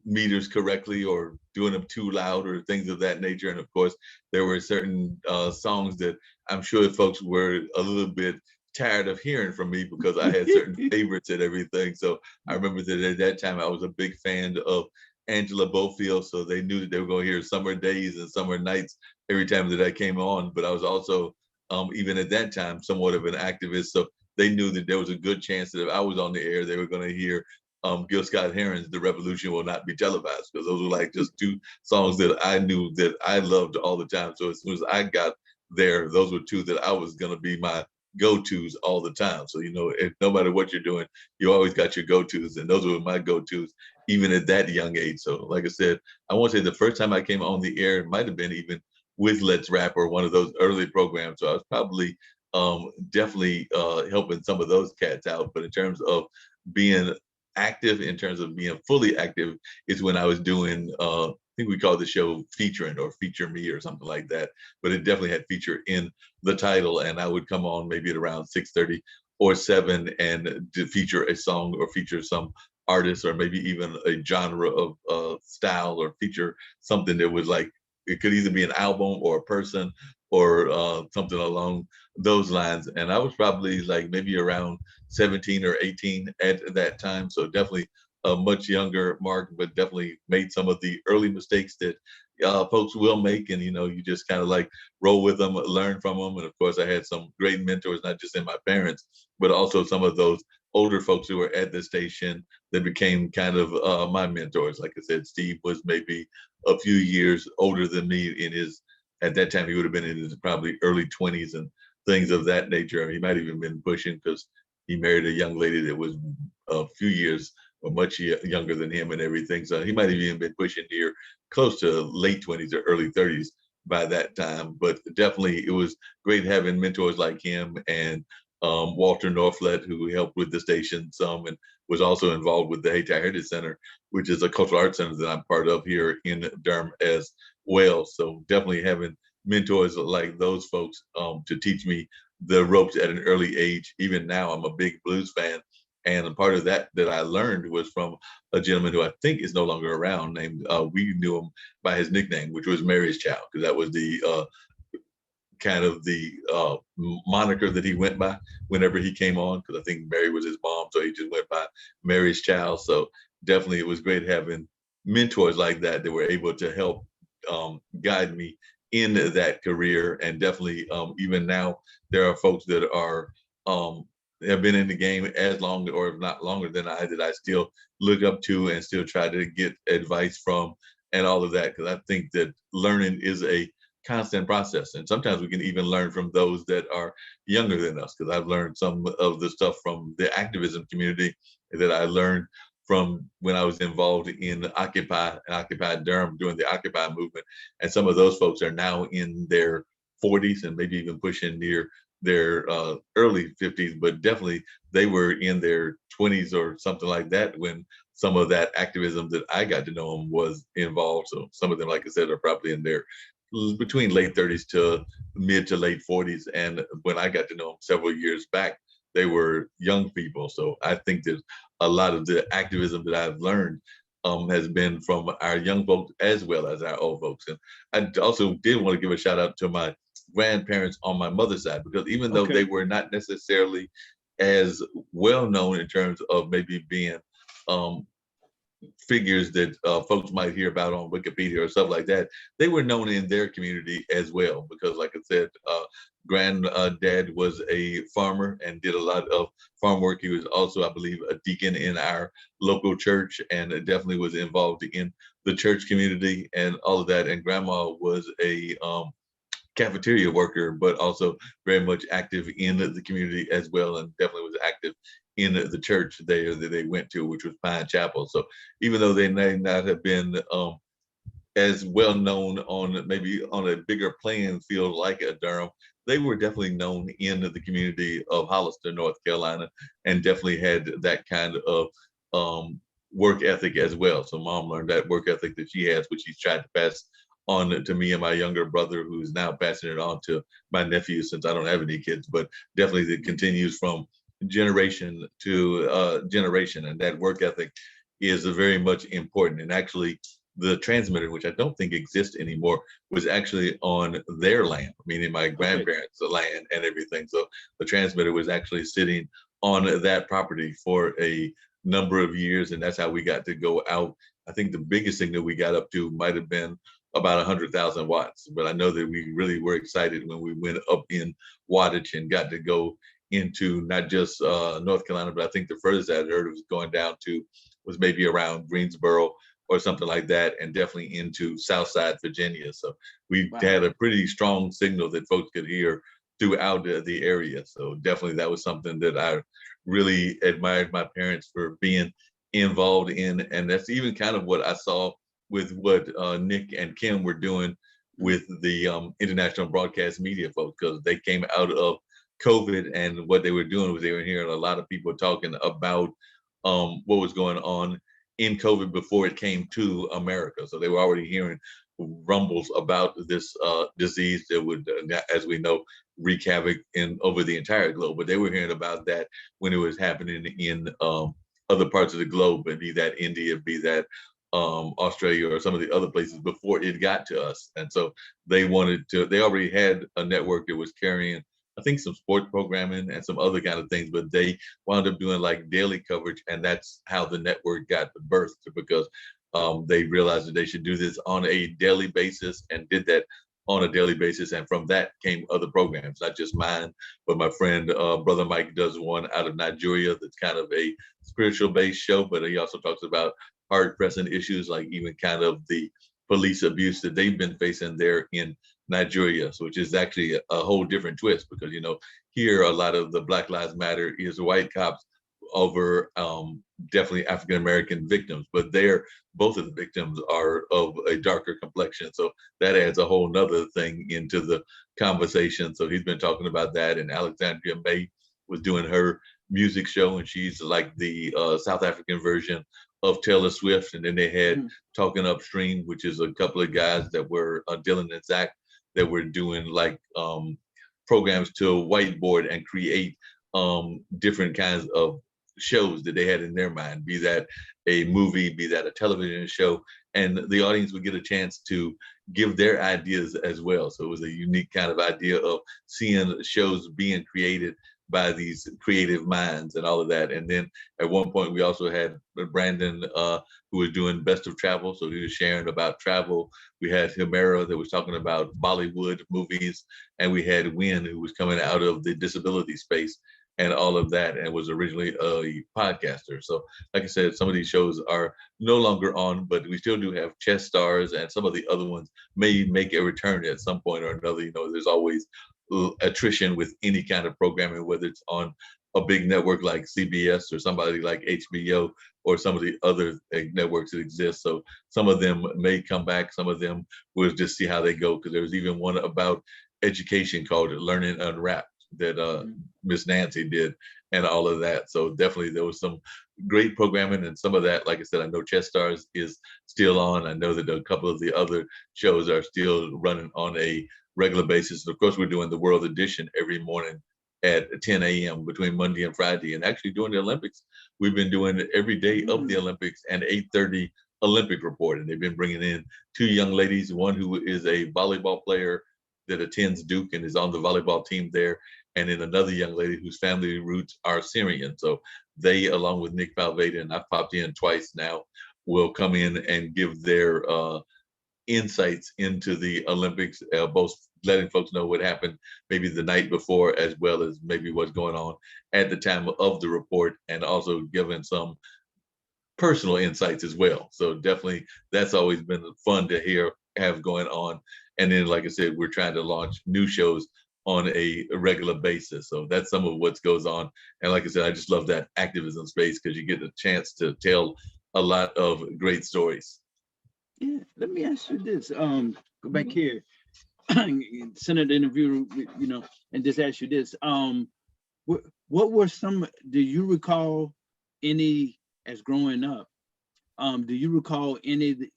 meters correctly or doing them too loud or things of that nature. And of course, there were certain songs that I'm sure folks were a little bit tired of hearing from me because I had certain favorites and everything. So I remember that at that time I was a big fan of Angela Bofield, so they knew that they were going to hear Summer Days and Summer Nights every time that I came on. But I was also, even at that time, somewhat of an activist, so they knew that there was a good chance that if I was on the air, they were going to hear Gil Scott Heron's "The Revolution Will Not Be Televised," because those were like just two songs that I knew that I loved all the time. So as soon as I got there, those were two that I was going to be my go-tos all the time. So if no matter what you're doing, you always got your go-tos, and those were my go-tos even at that young age. So like I said, I want to say the first time I came on the air, it might have been even with Let's Rap or one of those early programs. So I was probably definitely helping some of those cats out. But in terms of being active, in terms of being fully active, is when I was doing I think we called the show Featuring or Feature Me or something like that, but it definitely had feature in the title. And I would come on maybe at around 6:30 or 7 and to feature a song or feature some artist or maybe even a genre of style or feature something that was like, it could either be an album or a person or something along those lines. And I was probably like maybe around 17 or 18 at that time. So definitely a much younger Mark, but definitely made some of the early mistakes that folks will make. And, you just kind of like roll with them, learn from them. And of course, I had some great mentors, not just in my parents, but also some of those older folks who were at the station that became kind of my mentors. Like I said, Steve was maybe a few years older than me at that time, he would have been in his probably early 20s and things of that nature. I mean, he might have even been pushing because he married a young lady that was a few years or much younger than him and everything. So he might have even been pushing near close to late 20s or early 30s by that time. But definitely it was great having mentors like him and Walter Norflet, who helped with the station some and was also involved with the Hayti Heritage Center, which is a cultural arts center that I'm part of here in Durham as well. So definitely having mentors like those folks to teach me the ropes at an early age. Even now, I'm a big blues fan. And a part of that that I learned was from a gentleman who I think is no longer around, named we knew him by his nickname, which was Mary's Child, because that was the kind of the moniker that he went by whenever he came on, because I think Mary was his mom, so he just went by Mary's Child. So definitely it was great having mentors like that that were able to help guide me in that career. And definitely even now there are folks that are have been in the game as long or if not longer than I, that I still look up to and still try to get advice from and all of that, because I think that learning is a constant process. And sometimes we can even learn from those that are younger than us, because I've learned some of the stuff from the activism community that I learned from when I was involved in Occupy and Occupy Durham during the Occupy movement. And some of those folks are now in their 40s and maybe even pushing near their early 50s, but definitely they were in their 20s or something like that when some of that activism that I got to know them was involved. So some of them, like I said, are probably in their between late 30s to mid to late 40s. And when I got to know them several years back, they were young people. So I think that a lot of the activism that I've learned has been from our young folks as well as our old folks. And I also did want to give a shout out to my grandparents on my mother's side, because even though they were not necessarily as well known in terms of maybe being figures that folks might hear about on Wikipedia or stuff like that, they were known in their community as well. Because, like I said, granddad was a farmer and did a lot of farm work. He was also, I believe, a deacon in our local church, and definitely was involved in the church community and all of that. And grandma was a cafeteria worker, but also very much active in the community as well, and definitely was active in the church there that they went to, which was Pine Chapel. So even though they may not have been as well known on maybe on a bigger playing field like at Durham, they were definitely known in the community of Hollister, North Carolina, and definitely had that kind of work ethic as well. So mom learned that work ethic that she has, which she's tried to pass on to me and my younger brother, who's now passing it on to my nephew, since I don't have any kids. But definitely it continues from generation to generation, and that work ethic is very much important. And actually the transmitter, which I don't think exists anymore, was actually on their land, meaning my grandparents' land and everything. So the transmitter was actually sitting on that property for a number of years, and that's how we got to go out. I think the biggest thing that we got up to might have been about 100,000 watts, but I know that we really were excited when we went up in wattage and got to go into not just North Carolina, but I think the furthest I heard was going down to was maybe around Greensboro or something like that, and definitely into Southside Virginia. So we had a pretty strong signal that folks could hear throughout the area. So definitely that was something that I really admired my parents for being involved in. And that's even kind of what I saw with what Nick and Kim were doing with the international broadcast media folks, because they came out of COVID, and what they were doing was they were hearing a lot of people talking about what was going on in COVID before it came to America. So they were already hearing rumbles about this disease that would, as we know, wreak havoc in over the entire globe. But they were hearing about that when it was happening in other parts of the globe, and be that India, be that Australia or some of the other places before it got to us. And so they already had a network that was carrying, I think, some sports programming and some other kind of things, but they wound up doing like daily coverage. And that's how the network got birthed, because they realized that they should do this on a daily basis, and did that on a daily basis. And from that came other programs, not just mine, but my friend, Brother Mike, does one out of Nigeria that's kind of a spiritual based show, but he also talks about hard pressing issues, like even kind of the police abuse that they've been facing there in Nigeria. So, which is actually a whole different twist, because, you know, here a lot of the Black Lives Matter is white cops over definitely African American victims, but both of the victims are of a darker complexion. So that adds a whole nother thing into the conversation. So he's been talking about that, and Alexandria May was doing her music show, and she's like the South African version of Taylor Swift. And then they had Talking Upstream, which is a couple of guys that were Dylan and Zach, that were doing like programs to whiteboard and create different kinds of shows that they had in their mind, be that a movie, be that a television show, and the audience would get a chance to give their ideas as well. So it was a unique kind of idea of seeing shows being created by these creative minds and all of that. And then at one point we also had Brandon who was doing Best of Travel, so he was sharing about travel. We had Himera that was talking about Bollywood movies, and we had Win who was coming out of the disability space and all of that, and was originally a podcaster. So like I said, some of these shows are no longer on, but we still do have Chess Stars, and some of the other ones may make a return at some point or another. You know, there's always attrition with any kind of programming, whether it's on a big network like CBS or somebody like HBO or some of the other networks that exist. So some of them may come back, some of them we'll just see how they go, because there was even one about education called Learning Unwrapped that Miss Nancy did and all of that. So definitely there was some great programming, and some of that, like I said, I know Chess Stars is still on. I know that a couple of the other shows are still running on a regular basis. And of course, we're doing the World Edition every morning at 10 a.m. between Monday and Friday. And actually during the Olympics, we've been doing it every day of the Olympics and 8:30 Olympic report. And they've been bringing in two young ladies, one who is a volleyball player that attends Duke and is on the volleyball team there, and then another young lady whose family roots are Syrian. So they, along with Nick Falveda, and I've popped in twice now, will come in and give their insights into the Olympics, both letting folks know what happened maybe the night before, as well as maybe what's going on at the time of the report, and also giving some personal insights as well. So definitely that's always been fun to have going on. And then, like I said, we're trying to launch new shows on a regular basis. So that's some of what goes on. And like I said, I just love that activism space, because you get a chance to tell a lot of great stories. Yeah, let me ask you this. Go back here, send the interview, you know, and just ask you this. What were some? Do you recall any, as growing up? Do you recall any of the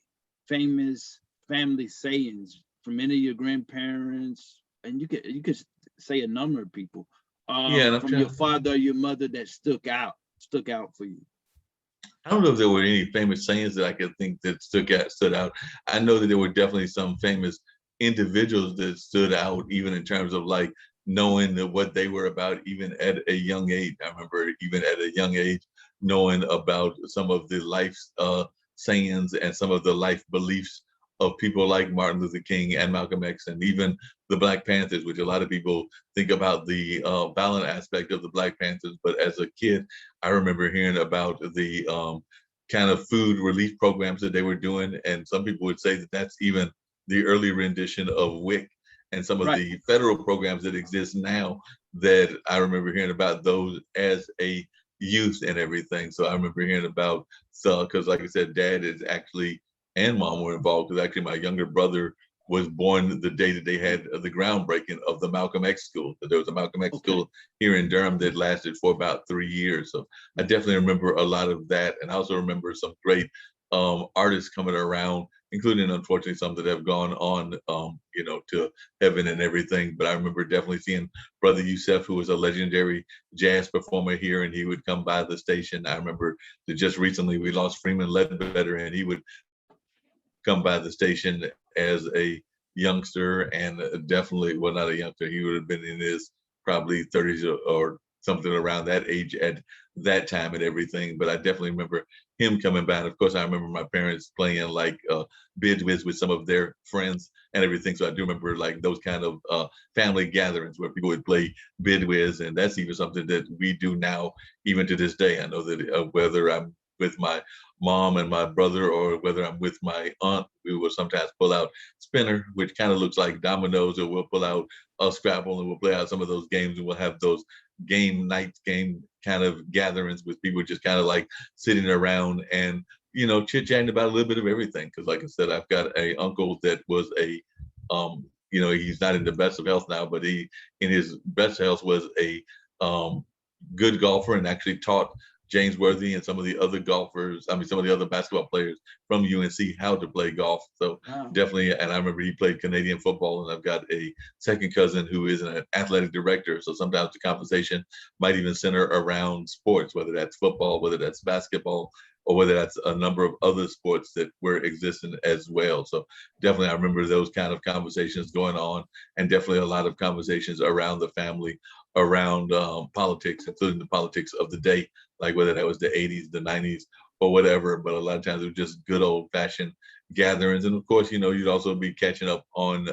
famous family sayings from any of your grandparents? And you could say a number of people Yeah, and I'm from your trying. father or your mother that stuck out for you. I don't know if there were any famous sayings that I could think that stood out. I know that there were definitely some famous individuals that stood out, even in terms of like knowing what they were about, even at a young age. I remember even at a young age knowing about some of the life sayings and some of the life beliefs of people like Martin Luther King and Malcolm X, and even the Black Panthers, which a lot of people think about the violent aspect of the Black Panthers. But as a kid, I remember hearing about the kind of food relief programs that they were doing. And some people would say that that's even the early rendition of WIC and some of Right. the federal programs that exist now, that I remember hearing about those as a youth and everything. So I remember hearing about, so because like I said, dad is actually, and mom were involved, because actually my younger brother was born the day that they had the groundbreaking of the Malcolm X school. So there was a Malcolm X Okay. school here in Durham that lasted for about 3 years. So I definitely remember a lot of that. And I also remember some great artists coming around, including unfortunately some that have gone on, you know, to heaven and everything. But I remember definitely seeing Brother Youssef, who was a legendary jazz performer here, and he would come by the station. I remember that just recently we lost Freeman Ledbetter, and he would come by the station as a youngster, and definitely, well, not a youngster, he would have been in his probably 30s or something around that age at that time and everything. But I definitely remember him coming by. And of course, I remember my parents playing like bid whist with some of their friends and everything. So I do remember like those kind of family gatherings where people would play bid whist, and that's even something that we do now, even to this day. I know that whether I'm with my mom and my brother, or whether I'm with my aunt, we will sometimes pull out spinner, which kind of looks like dominoes, or we'll pull out a Scrabble, and we'll play out some of those games, and we'll have those game kind of gatherings with people just kind of like sitting around and, you know, chit-chatting about a little bit of everything. Because like I said, I've got a uncle that was a you know, he's not in the best of health now, but he in his best health was a good golfer, and actually taught James Worthy and some of the other golfers, some of the other basketball players from UNC how to play golf. So Wow. definitely, and I remember he played Canadian football, and I've got a second cousin who is an athletic director. So sometimes the conversation might even center around sports, whether that's football, whether that's basketball, or whether that's a number of other sports that were existing as well. So definitely, I remember those kind of conversations going on, and definitely a lot of conversations around the family, around politics, including the politics of the day, like whether that was the 80s, the 90s, or whatever. But a lot of times it was just good old fashioned gatherings. And of course, you'd also be catching up on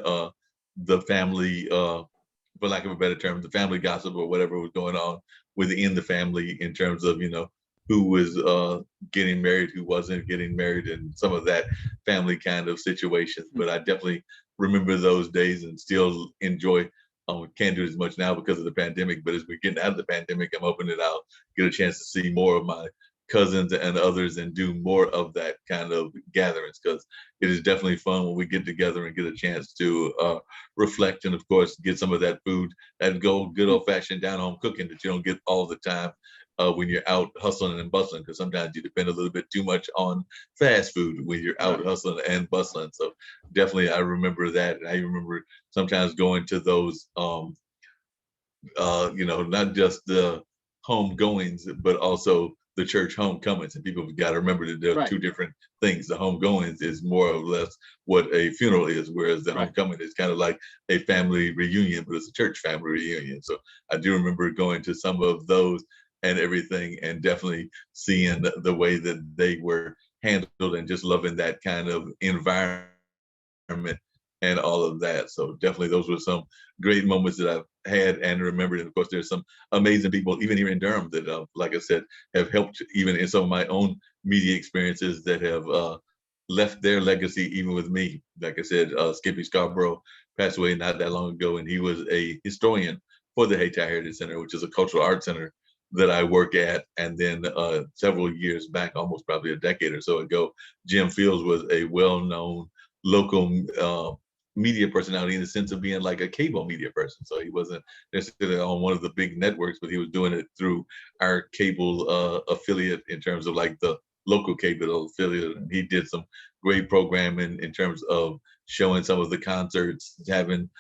the family, for lack of a better term, the family gossip or whatever was going on within the family in terms of, who was getting married, who wasn't getting married, and some of that family kind of situations. But I definitely remember those days and still enjoy. Can't do it as much now because of the pandemic, but as we're getting out of the pandemic, I'm hoping that I'll get a chance to see more of my cousins and others and do more of that kind of gatherings, because it is definitely fun when we get together and get a chance to reflect, and of course get some of that food, that good old fashioned down home cooking that you don't get all the time when you're out hustling and bustling, because sometimes you depend a little bit too much on fast food when you're out hustling and bustling. So definitely I remember that. And I remember sometimes going to those not just the home goings, but also the church homecomings. And people have got to remember that there are two different things. The home goings is more or less what a funeral is, whereas the homecoming is kind of like a family reunion, but it's a church family reunion. So I do remember going to some of those and everything, and definitely seeing the way that they were handled and just loving that kind of environment and all of that. So definitely those were some great moments that I've had and remembered. And of course, there's some amazing people, even here in Durham, that, like I said, have helped even in some of my own media experiences that have left their legacy even with me. Like I said, Skippy Scarborough passed away not that long ago, and he was a historian for the Hayti Heritage Center, which is a cultural arts center that I work at. And then several years back, almost probably a decade or so ago, Jim Fields was a well-known local media personality in the sense of being like a cable media person. So he wasn't necessarily on one of the big networks, but he was doing it through our cable affiliate in terms of like the local cable affiliate. And he did some great programming in terms of showing some of the concerts, having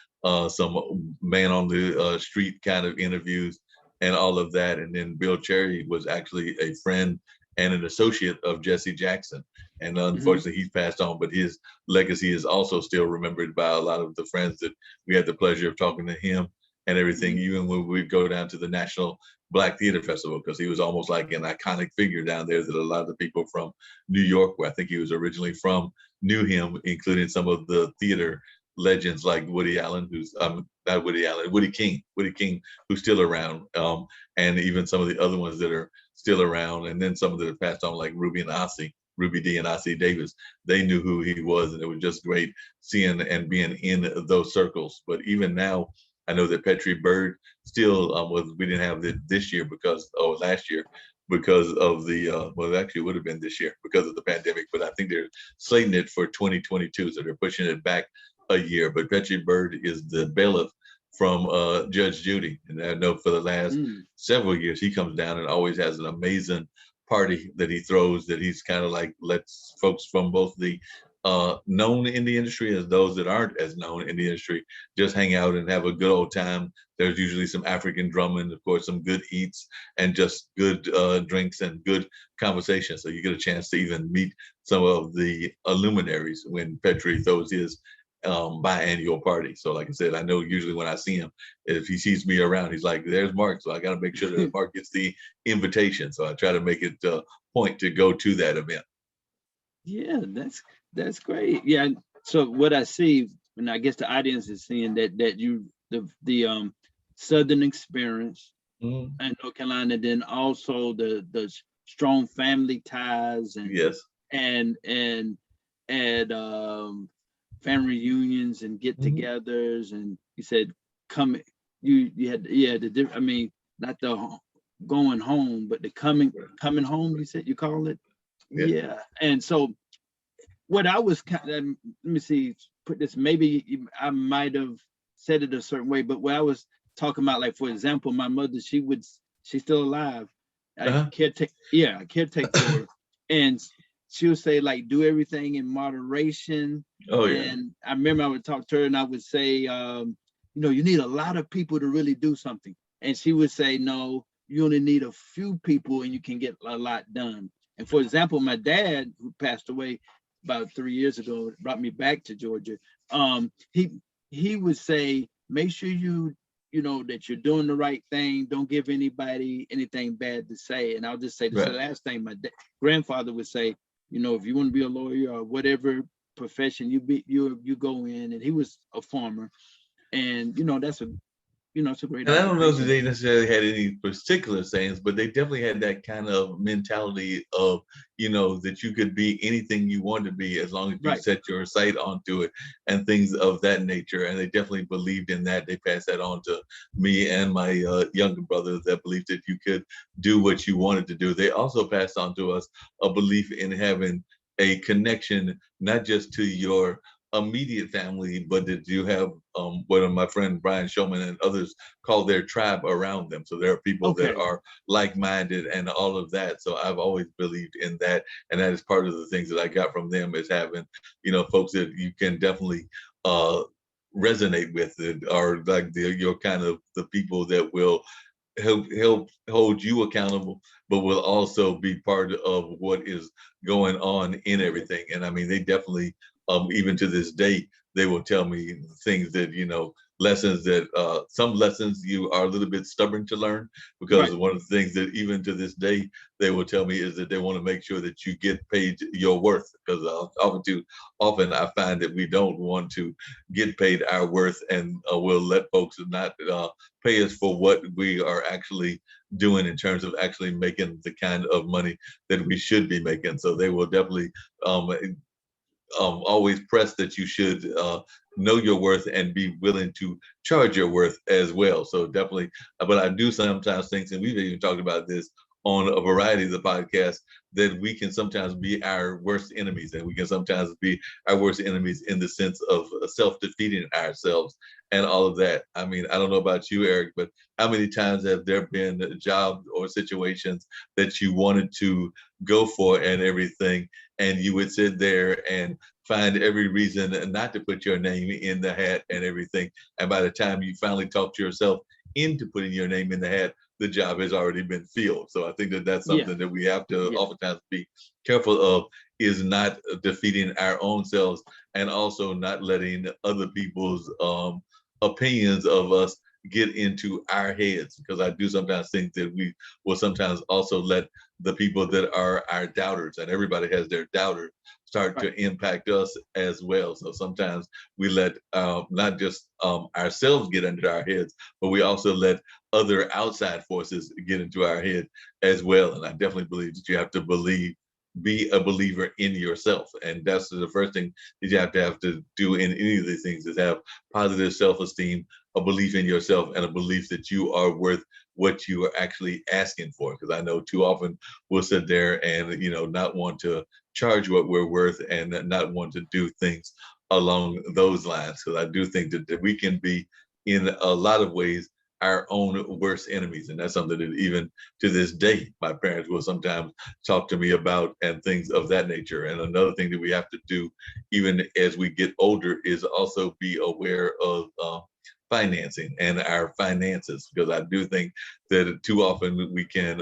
some man on the street kind of interviews and all of that. And then Bill Cherry was actually a friend and an associate of Jesse Jackson. And unfortunately, he's passed on, but his legacy is also still remembered by a lot of the friends that we had the pleasure of talking to him and everything, even when we go down to the National Black Theater Festival, because he was almost like an iconic figure down there that a lot of the people from New York, where I think he was originally from, knew him, including some of the theater legends like Woody Allen, who's not Woody Allen, Woody King, who's still around, and even some of the other ones that are still around, and then some of that have passed on, like Ruby D and Ossie Davis. They knew who he was, and it was just great seeing and being in those circles. But even now, I know that Petrie Bird still we didn't have it this year last year because of the well, actually it would have been this year because of the pandemic, but I think they're slating it for 2022, so they're pushing it back a year. But Petrie Bird is the bailiff from Judge Judy, and I know for the last several years he comes down and always has an amazing party that he throws, that he's kind of like lets folks from both the known in the industry as those that aren't as known in the industry just hang out and have a good old time. There's usually some African drumming, of course, some good eats, and just good drinks and good conversation. So you get a chance to even meet some of the luminaries when Petrie throws his biannual party. So like I said, I know usually when I see him, if he sees me around, he's like, there's Mark. So I got to make sure that Mark gets the invitation. So I try to make it a point to go to that event. Yeah, that's great. Yeah. So what I see, and I guess the audience is seeing that you the Southern experience in North Carolina, then also the strong family ties and yes, and family reunions and get-togethers, and you said come you had I mean, not the going home, but the coming home, you said you call it. Yeah. And so what I was kind of, let me see, put this, maybe I might have said it a certain way, but what I was talking about, like, for example, my mother, she's still alive. I Uh-huh. caretake, yeah, I caretake for her. And she'll say, like, do everything in moderation. Oh yeah. And I remember I would talk to her and I would say, you need a lot of people to really do something. And she would say, no, you only need a few people and you can get a lot done. And for example, my dad, who passed away about 3 years ago, brought me back to Georgia. He would say, make sure that you're doing the right thing. Don't give anybody anything bad to say. And I'll just say this, the Right. last thing my grandfather would say, if you want to be a lawyer or whatever profession you go in, and he was a farmer, and it's a great And I don't know that occupation. they necessarily had any particular sayings, but they definitely had that kind of mentality of, that you could be anything you want to be as long as you Right. set your sight onto it and things of that nature. And they definitely believed in that. They passed that on to me and my younger brother, that belief that you could do what you wanted to do. They also passed on to us a belief in having a connection, not just to your immediate family, but that you have one of my friend Brian Showman and others call their tribe around them. So there are people that Okay. are like-minded and all of that. So I've always believed in that, and that is part of the things that I got from them, is having folks that you can definitely uh, resonate with, that are like your kind of the people that will help hold you accountable, but will also be part of what is going on in everything. And I mean, they definitely, even to this day, they will tell me things that, lessons that some lessons you are a little bit stubborn to learn, because Right. one of the things that even to this day they will tell me is that they want to make sure that you get paid your worth, because often I find that we don't want to get paid our worth, and we'll let folks not pay us for what we are actually doing in terms of actually making the kind of money that we should be making. So they will definitely um, always press that you should know your worth and be willing to charge your worth as well. So definitely, but I do sometimes think, and we've even talked about this on a variety of the podcasts, that we can sometimes be our worst enemies, and we can sometimes be our worst enemies in the sense of self-defeating ourselves and all of that. I mean, I don't know about you, Eric, but how many times have there been jobs or situations that you wanted to go for and everything, and you would sit there and find every reason not to put your name in the hat and everything. And by the time you finally talk to yourself into putting your name in the hat, the job has already been filled. So I think that that's Yeah. something that we have to Yeah. oftentimes be careful of, is not defeating our own selves, and also not letting other people's opinions of us get into our heads, because I do sometimes think that we will sometimes also let the people that are our doubters, and everybody has their doubters, start Right. to impact us as well. So sometimes we let not just ourselves get into our heads, but we also let other outside forces get into our head as well. And I definitely believe that you have to be a believer in yourself. And that's the first thing that you have to do in any of these things, is have positive self-esteem, a belief in yourself, and a belief that you are worth what you are actually asking for. Because I know too often we'll sit there and not want to charge what we're worth, and not want to do things along those lines. Because I do think that we can be, in a lot of ways, our own worst enemies. And that's something that even to this day, my parents will sometimes talk to me about, and things of that nature. And another thing that we have to do, even as we get older, is also be aware of financing and our finances, because I do think that too often we can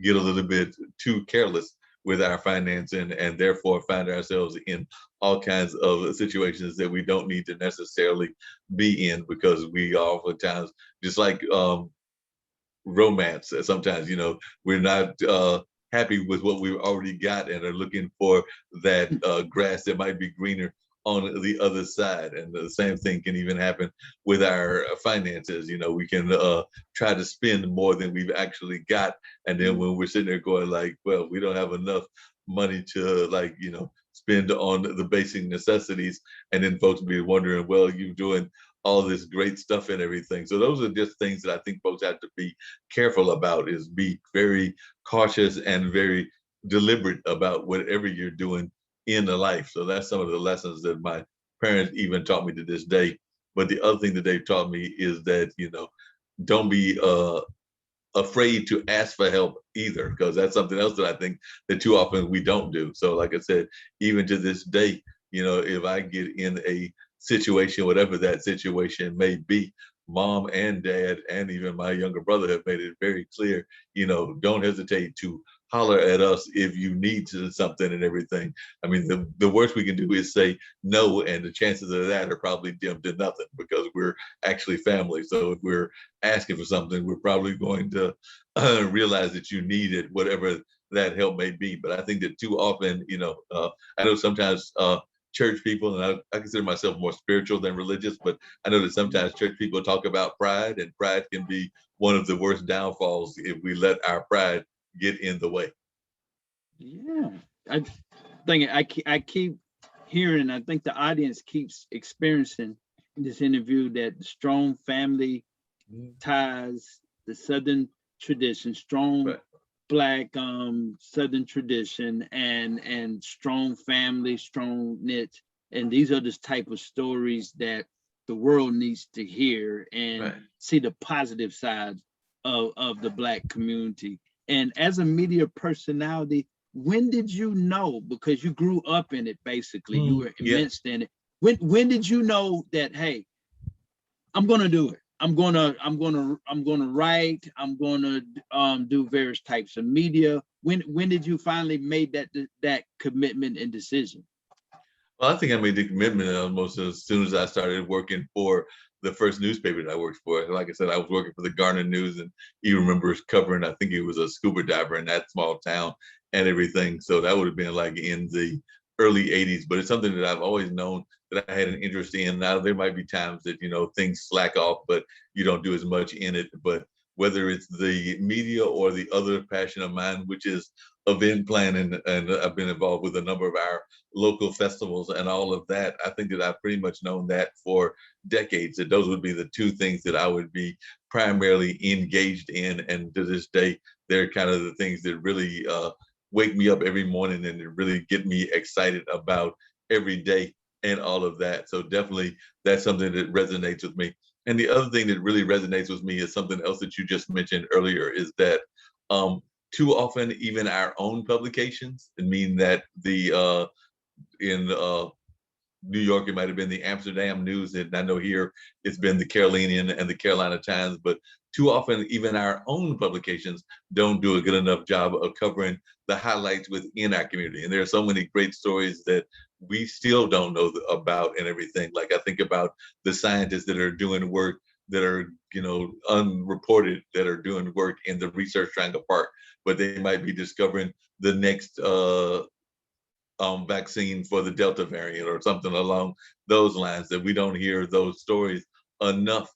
get a little bit too careless with our financing, and therefore find ourselves in all kinds of situations that we don't need to necessarily be in, because we oftentimes, just like romance, sometimes we're not happy with what we've already got, and are looking for that grass that might be greener on the other side. And the same thing can even happen with our finances. We can try to spend more than we've actually got, and then when we're sitting there going like, well, we don't have enough money to, like, spend on the basic necessities, and then folks be wondering, well, you're doing all this great stuff and everything. So those are just things that I think folks have to be careful about, is be very cautious and very deliberate about whatever you're doing in the life. So that's some of the lessons that my parents even taught me to this day. But the other thing that they've taught me is that, don't be afraid to ask for help either, because that's something else that I think that too often we don't do. So like I said, even to this day, if I get in a situation, whatever that situation may be, mom and dad and even my younger brother have made it very clear, don't hesitate to holler at us if you need something and everything. I mean, the worst we can do is say no, and the chances of that are probably dim to nothing because we're actually family. So if we're asking for something, we're probably going to realize that you need it, whatever that help may be. But I think that too often, I know sometimes church people, and I consider myself more spiritual than religious, but I know that sometimes church people talk about pride, and pride can be one of the worst downfalls if we let our pride get in the way. Yeah, I think I keep hearing. I think the audience keeps experiencing in this interview that the strong family ties, the Southern tradition, strong Right. Black Southern tradition, and strong family, strong knit, and these are the type of stories that the world needs to hear and Right. see the positive side of the Black community. And as a media personality, when did you know? Because you grew up in it, basically, you were Yeah. immersed in it. When did you know that, hey, I'm gonna do it? I'm gonna write. I'm gonna do various types of media. When did you finally made that commitment and decision? Well, I think I made the commitment almost as soon as I started working for the first newspaper that I worked for. Like I said, I was working for the Garner News, and you remember covering, I think it was a scuba diver in that small town and everything. So that would have been like in the early 80s, but it's something that I've always known that I had an interest in. Now, there might be times that, things slack off, but you don't do as much in it. But whether it's the media or the other passion of mine, which is event planning, and I've been involved with a number of our local festivals and all of that. I think that I've pretty much known that for decades, that those would be the two things that I would be primarily engaged in. And to this day, they're kind of the things that really wake me up every morning and really get me excited about every day and all of that. So definitely that's something that resonates with me. And the other thing that really resonates with me is something else that you just mentioned earlier, is that too often even our own publications, I mean that in New York, it might have been the Amsterdam News, and I know here it's been the Carolinian and the Carolina Times, but too often even our own publications don't do a good enough job of covering the highlights within our community. And there are so many great stories that we still don't know about and everything. Like I think about the scientists that are doing work that are, unreported, that are doing work in the Research Triangle Park, but they might be discovering the next vaccine for the Delta variant or something along those lines, that we don't hear those stories enough,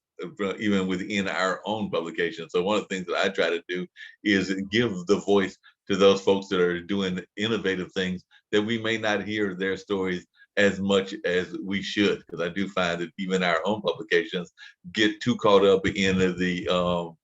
even within our own publication. So one of the things that I try to do is give the voice to those folks that are doing innovative things that we may not hear their stories as much as we should, because I do find that even our own publications get too caught up in the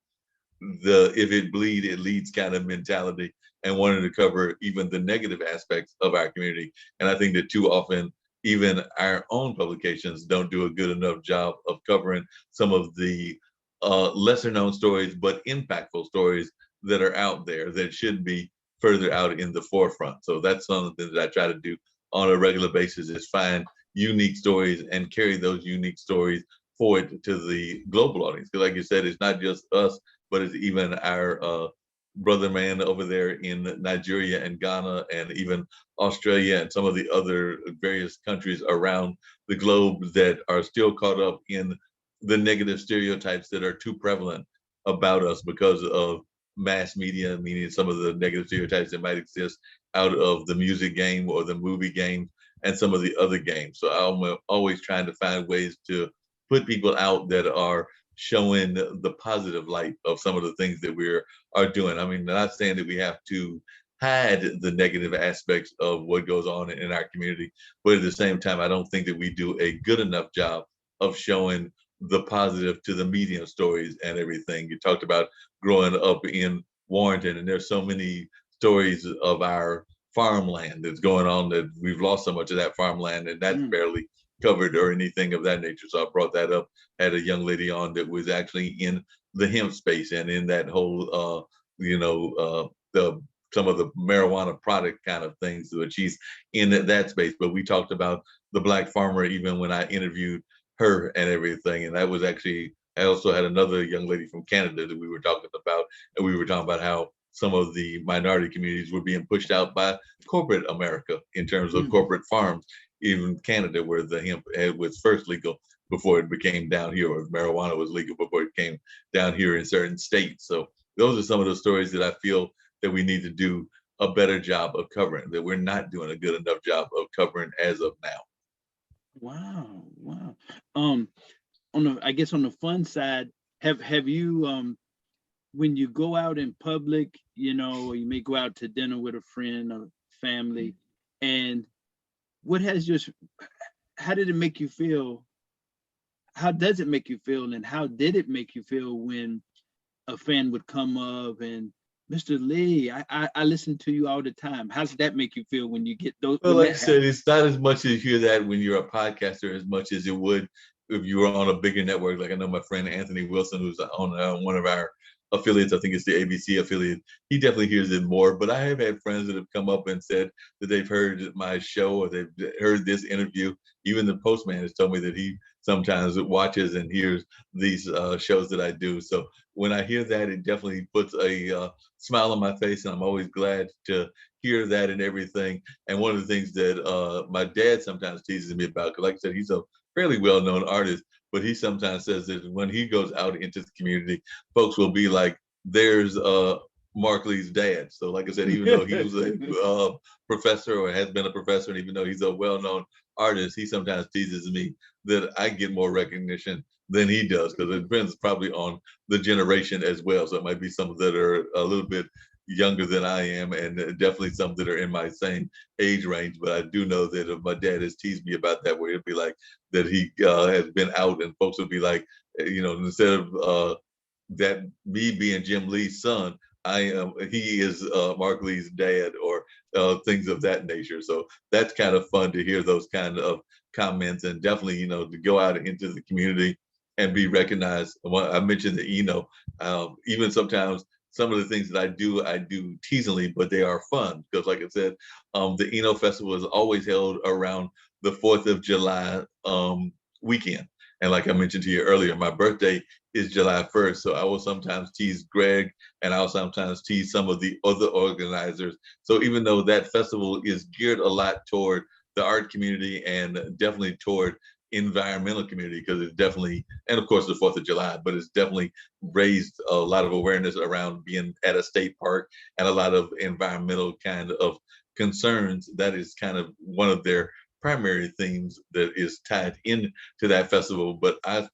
if it bleed, it leads kind of mentality, and wanting to cover even the negative aspects of our community. And I think that too often, even our own publications don't do a good enough job of covering some of the lesser known stories, but impactful stories that are out there that should be further out in the forefront. So that's something that I try to do on a regular basis, is find unique stories and carry those unique stories forward to the global audience. Because like you said, it's not just us, but it's even our brother man over there in Nigeria and Ghana and even Australia and some of the other various countries around the globe that are still caught up in the negative stereotypes that are too prevalent about us because of mass media, meaning some of the negative stereotypes that might exist out of the music game or the movie game and some of the other games. So I'm always trying to find ways to put people out that are showing the positive light of some of the things that we are doing. I mean, not saying that we have to hide the negative aspects of what goes on in our community, but at the same time, I don't think that we do a good enough job of showing the positive to the medium stories and everything. You talked about growing up in Warrenton, and there's so many stories of our farmland that's going on that we've lost so much of that farmland, and that's barely covered or anything of that nature. So I brought that up. Had a young lady on that was actually in the hemp space and in that whole, the some of the marijuana product kind of things, which he's in that space. But we talked about the Black farmer even when I interviewed her and everything. And that was actually, I also had another young lady from Canada that we were talking about, and we were talking about how some of the minority communities were being pushed out by corporate America in terms of corporate farms, even Canada, where the hemp was first legal before it became down here, or marijuana was legal before it came down here in certain states. So those are some of the stories that I feel that we need to do a better job of covering, that we're not doing a good enough job of covering as of now. Wow, wow. Um, on the, I guess on the fun side, have you when you go out in public, you know, or you may go out to dinner with a friend or family, and what has just how did it make you feel? How does it make you feel, and how did it make you feel when a fan would come up and Mr. Lee, I listen to you all the time. How does that make you feel when you get those Well, when like I that said, happens? it's not as much as you hear that when you're a podcaster as much as it would if you were on a bigger network. Like I know my friend Anthony Wilson, who's on one of our affiliates, I think it's the ABC affiliate. He definitely hears it more. But I have had friends that have come up and said that they've heard my show or they've heard this interview. Even the postman has told me that he sometimes watches and hears these shows that I do. So when I hear that, it definitely puts a smile on my face, and I'm always glad to hear that and everything. And one of the things that my dad sometimes teases me about, because like I said, he's a fairly well-known artist, but he sometimes says that when he goes out into the community, folks will be like, there's Mark Lee's dad. So like I said, even though he was a professor or has been a professor, and even though he's a well-known artist, he sometimes teases me that I get more recognition than he does, because it depends probably on the generation as well. So it might be some that are a little bit younger than I am, and definitely some that are in my same age range. But I do know that if my dad has teased me about that, where it'd be like that he has been out, and folks would be like, instead of that me being Jim Lee's son, I am he is Mark Lee's dad, or things of that nature. So that's kind of fun to hear those kind of comments, and definitely to go out into the community and be recognized. I mentioned the even sometimes some of the things that I do teasingly, but they are fun because, like I said, the Eno Festival is always held around the 4th of July weekend. And like I mentioned to you earlier, my birthday is July 1st. So I will sometimes tease Greg, and I'll sometimes tease some of the other organizers. So even though that festival is geared a lot toward the art community and definitely toward environmental community, because it's definitely, and of course the 4th of July, but it's definitely raised a lot of awareness around being at a state park and a lot of environmental kind of concerns. That is kind of one of their primary themes that is tied into that festival. But I,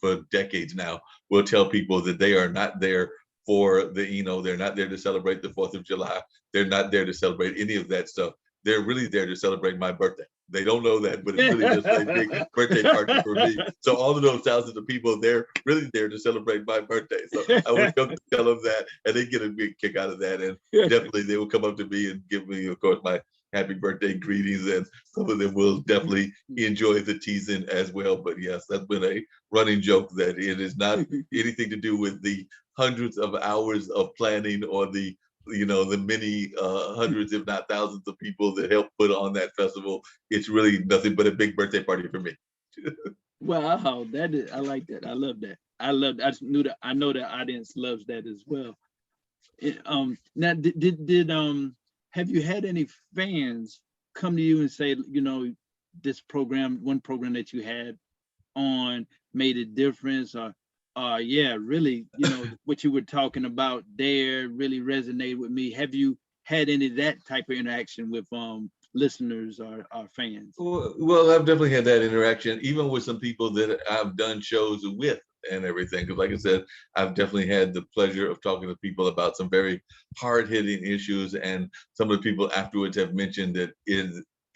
for decades now, will tell people that they are not there for they're not there to celebrate the 4th of July. They're not there to celebrate any of that stuff. They're really there to celebrate my birthday. They don't know that, but it's really just a big birthday party for me. So all of those thousands of people, they're really there to celebrate my birthday. So I would come to tell them that, and they get a big kick out of that. And definitely they will come up to me and give me, of course, my happy birthday greetings, and some of them will definitely enjoy the teasing as well. But yes, that's been a running joke that it is not anything to do with the hundreds of hours of planning or the many hundreds, if not thousands, of people that help put on that festival. It's really nothing but a big birthday party for me. Wow, that is, I like that. I love that. I love. I just knew that. I know the audience loves that as well. Now, did have you had any fans come to you and say, this program, one program that you had on made a difference, or yeah, really, what you were talking about there really resonated with me. Have you had any of that type of interaction with listeners or fans? Well, I've definitely had that interaction, even with some people that I've done shows with and everything. Because, like I said, I've definitely had the pleasure of talking to people about some very hard-hitting issues, and some of the people afterwards have mentioned that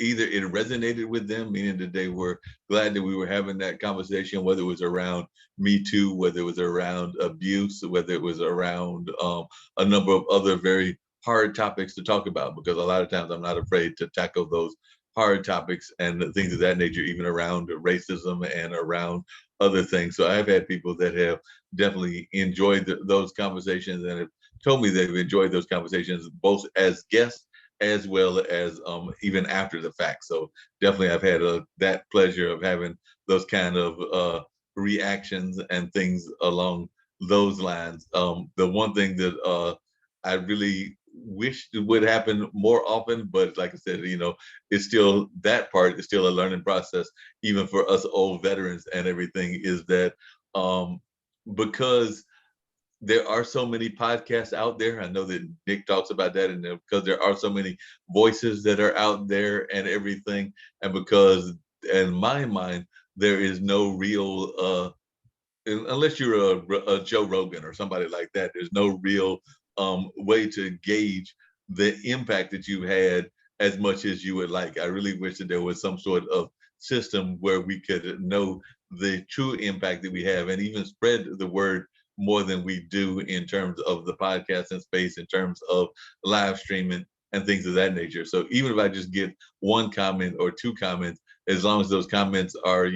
either it resonated with them, meaning that they were glad that we were having that conversation, whether it was around Me Too, whether it was around abuse, whether it was around a number of other very hard topics to talk about, because a lot of times I'm not afraid to tackle those hard topics and things of that nature, even around racism and around other things. So I've had people that have definitely enjoyed those conversations and have told me they've enjoyed those conversations both as guests as well as even after the fact. So definitely I've had that pleasure of having those kind of reactions and things along those lines. The one thing that I really wish it would happen more often, but like I said, it's still, that part is still a learning process, even for us old veterans and everything, is that because there are so many podcasts out there. I know that Nick talks about that, and because there are so many voices that are out there and everything, and because in my mind there is no real unless you're a Joe Rogan or somebody like that, there's no real way to gauge the impact that you had as much as you would like. I really wish that there was some sort of system where we could know the true impact that we have and even spread the word more than we do in terms of the podcasting space, in terms of live streaming and things of that nature. So even if I just get one comment or two comments, as long as those comments are,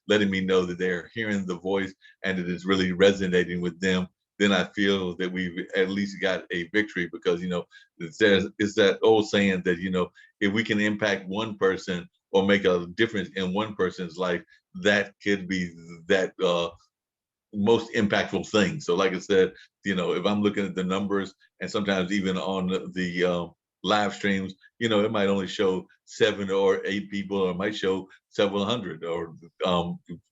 letting me know that they're hearing the voice and it is really resonating with them, then I feel that we've at least got a victory. Because it's that old saying that if we can impact one person or make a difference in one person's life, that could be that most impactful thing. So like I said, if I'm looking at the numbers, and sometimes even on the live streams, it might only show 7 or 8 people, or it might show several hundred, or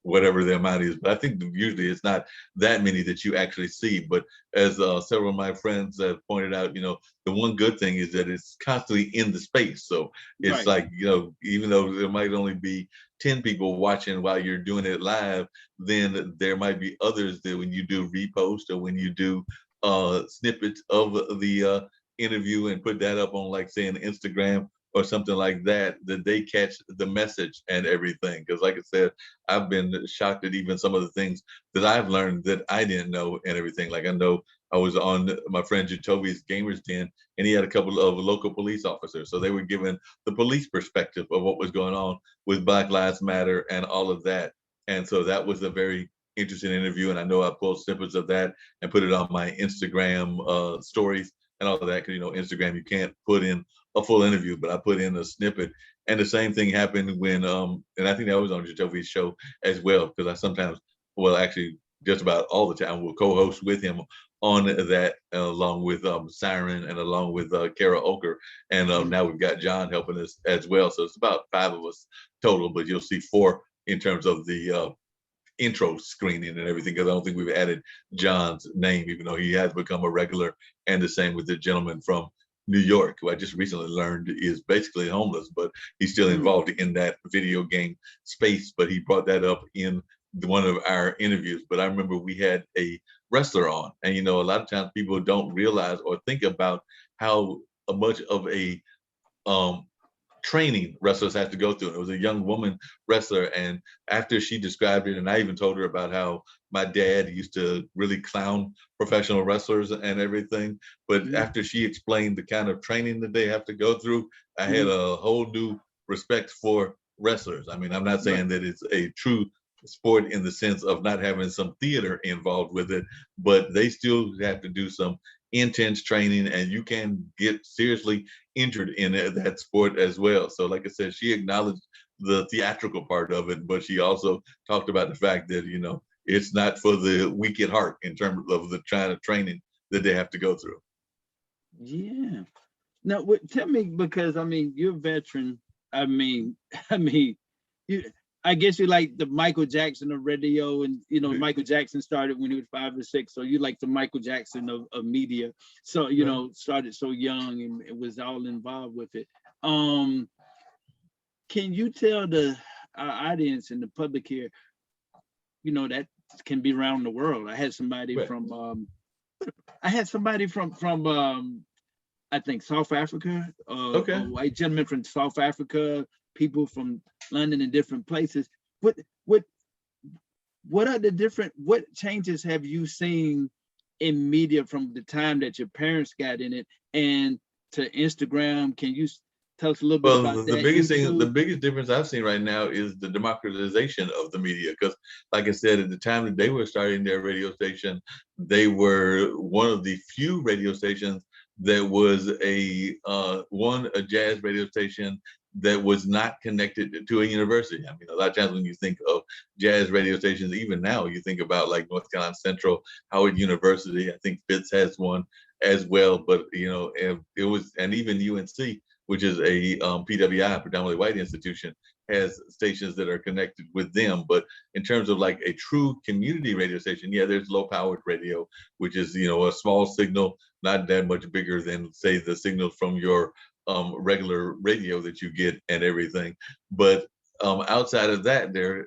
whatever the amount is. But I think usually it's not that many that you actually see. But as several of my friends have pointed out, the one good thing is that it's constantly in the space. So it's Right. like, even though there might only be 10 people watching while you're doing it live, then there might be others that when you do repost or when you do snippets of the interview and put that up on, like, say, an Instagram or something like that, that they catch the message and everything. Because like I said, I've been shocked at even some of the things that I've learned that I didn't know and everything. Like, I know I was on my friend Jacoby's Gamers Den, and he had a couple of local police officers. So they were giving the police perspective of what was going on with Black Lives Matter and all of that. And so that was a very interesting interview. And I know I pulled snippets of that and put it on my Instagram stories and all of that. Because, Instagram, you can't put in a full interview, but I put in a snippet. And the same thing happened when, and I think that was on Jacoby's show as well, because I sometimes, well, actually, just about all the time, will co-host with him on that, along with Siren and along with Kara Oker. And now we've got John helping us as well. So it's about 5 of us total, but you'll see 4 in terms of the intro screening and everything, because I don't think we've added John's name, even though he has become a regular. And the same with the gentleman from New York, who I just recently learned is basically homeless, but he's still involved in that video game space. But he brought that up in one of our interviews. But I remember we had a wrestler on, and a lot of times people don't realize or think about how much of a um, training wrestlers have to go through. And it was a young woman wrestler, and after she described it, and I even told her about how my dad used to really clown professional wrestlers and everything, but after she explained the kind of training that they have to go through, I had a whole new respect for wrestlers. I mean, I'm not saying that it's a true sport in the sense of not having some theater involved with it, but they still have to do some intense training, and you can get seriously injured in that sport as well. So like I said, she acknowledged the theatrical part of it, but she also talked about the fact that it's not for the weak at heart in terms of the kind of training that they have to go through. Yeah. Now, tell me, because I mean, you're a veteran. I mean, you. I guess you like the Michael Jackson of radio, and Michael Jackson started when he was 5 or 6, so you like the Michael Jackson of media. So started so young and it was all involved with it. Can you tell our audience and the public here, that can be around the world? I had somebody from I think South Africa, a white gentleman from South Africa, people from London and different places. What are the different, what changes have you seen in media from the time that your parents got in it and to Instagram? Can you Tell us a little bit Well, about the that. biggest thing, the YouTube. biggest difference I've seen right now is the democratization of the media. Because, like I said, at the time that they were starting their radio station, they were one of the few radio stations that was a jazz radio station that was not connected to a university. I mean, a lot of times when you think of jazz radio stations, even now, you think about like North Carolina Central, Howard University. I think Fitz has one as well. But it was, and even UNC, which is a PWI, predominantly white institution, has stations that are connected with them. But in terms of like a true community radio station, yeah, there's low powered radio, which is, a small signal, not that much bigger than, say, the signal from your regular radio that you get and everything. But outside of that, there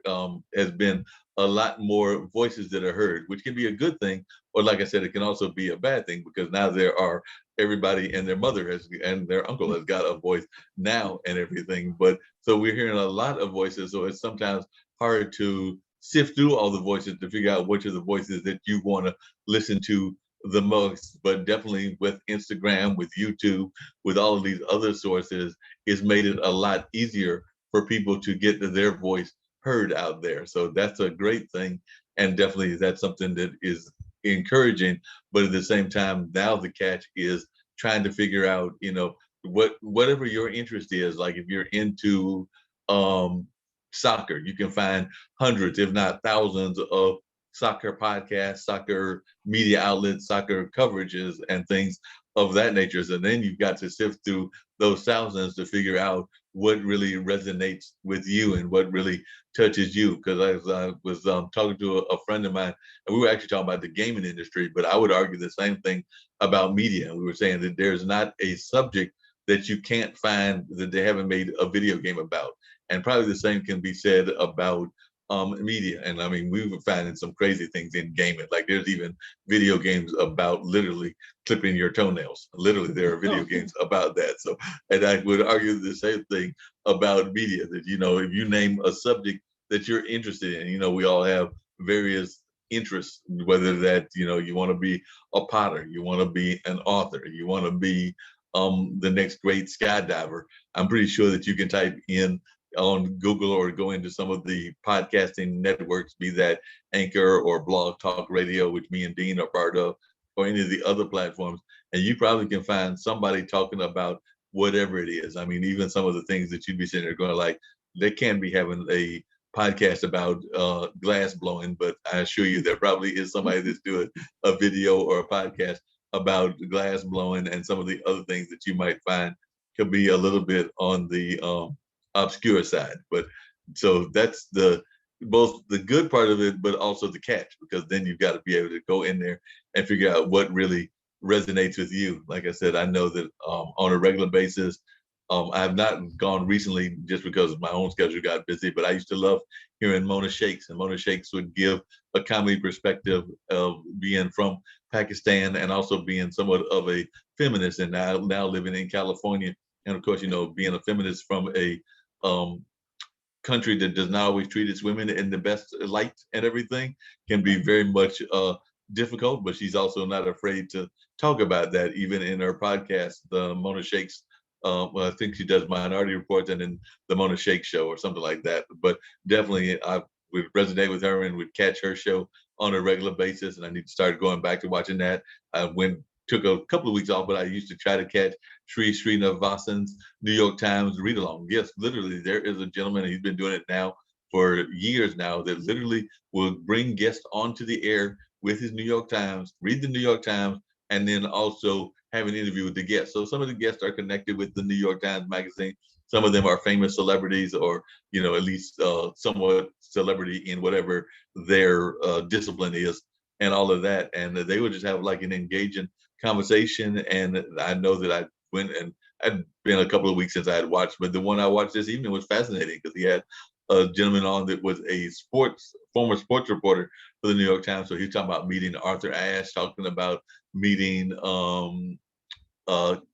has been a lot more voices that are heard, which can be a good thing, or like I said, it can also be a bad thing, because now there are everybody and their mother has and their uncle has got a voice now and everything. But so we're hearing a lot of voices, so it's sometimes hard to sift through all the voices to figure out which are the voices that you want to listen to the most. But definitely with Instagram, with YouTube, with all of these other sources, it's made it a lot easier for people to get their voice heard out there. So that's a great thing, and definitely that's something that is encouraging. But at the same time, now the catch is trying to figure out, whatever your interest is. Like if you're into um, soccer, you can find hundreds, if not thousands, of soccer podcasts, soccer media outlets, soccer coverages, and things of that nature. So then you've got to sift through those thousands to figure out what really resonates with you and what really touches you. Because I was talking to a friend of mine, and we were actually talking about the gaming industry, but I would argue the same thing about media. We were saying that there's not a subject that you can't find that they haven't made a video game about. And probably the same can be said about media. And I mean, we were finding some crazy things in gaming. Like there's even video games about literally clipping your toenails. Literally, there are video games about that. So, and I would argue the same thing about media, that, if you name a subject that you're interested in, we all have various interests, whether that, you want to be a potter, you want to be an author, you want to be the next great skydiver. I'm pretty sure that you can type in on Google or go into some of the podcasting networks, be that Anchor or Blog Talk Radio, which me and Dean are part of, or any of the other platforms, and you probably can find somebody talking about whatever it is. I mean, even some of the things that you'd be sitting there going like, they can be having a podcast about glass blowing, but I assure you there probably is somebody that's doing a video or a podcast about glass blowing, and some of the other things that you might find could be a little bit on the obscure side. But so that's both the good part of it, but also the catch, because then you've got to be able to go in there and figure out what really resonates with you. Like I said, I know that on a regular basis, I have not gone recently just because my own schedule got busy, but I used to love hearing Mona Shakes, and Mona Shakes would give a comedy perspective of being from Pakistan and also being somewhat of a feminist, and now living in California. And of course, being a feminist from a country that does not always treat its women in the best light and everything can be very much difficult. But she's also not afraid to talk about that, even in her podcast, the Mona Shakes. Well, I think she does Minority Reports and then the Mona Shake Show or something like that. But definitely, I would resonate with her and would catch her show on a regular basis. And I need to start going back to watching that. I took a couple of weeks off, but I used to try to catch Sri Srinivasan's New York Times read along. Yes, literally, there is a gentleman, he's been doing it now for years now, that literally will bring guests onto the air with his New York Times, read the New York Times, and then also have an interview with the guests. So some of the guests are connected with the New York Times Magazine. Some of them are famous celebrities, or at least somewhat celebrity in whatever their discipline is, and all of that. And they would just have like an engaging conversation. And I know that I went, and I'd been a couple of weeks since I had watched, but the one I watched this evening was fascinating because he had a gentleman on that was a former sports reporter for the New York Times. So he's talking about meeting Arthur Ashe, talking about meeting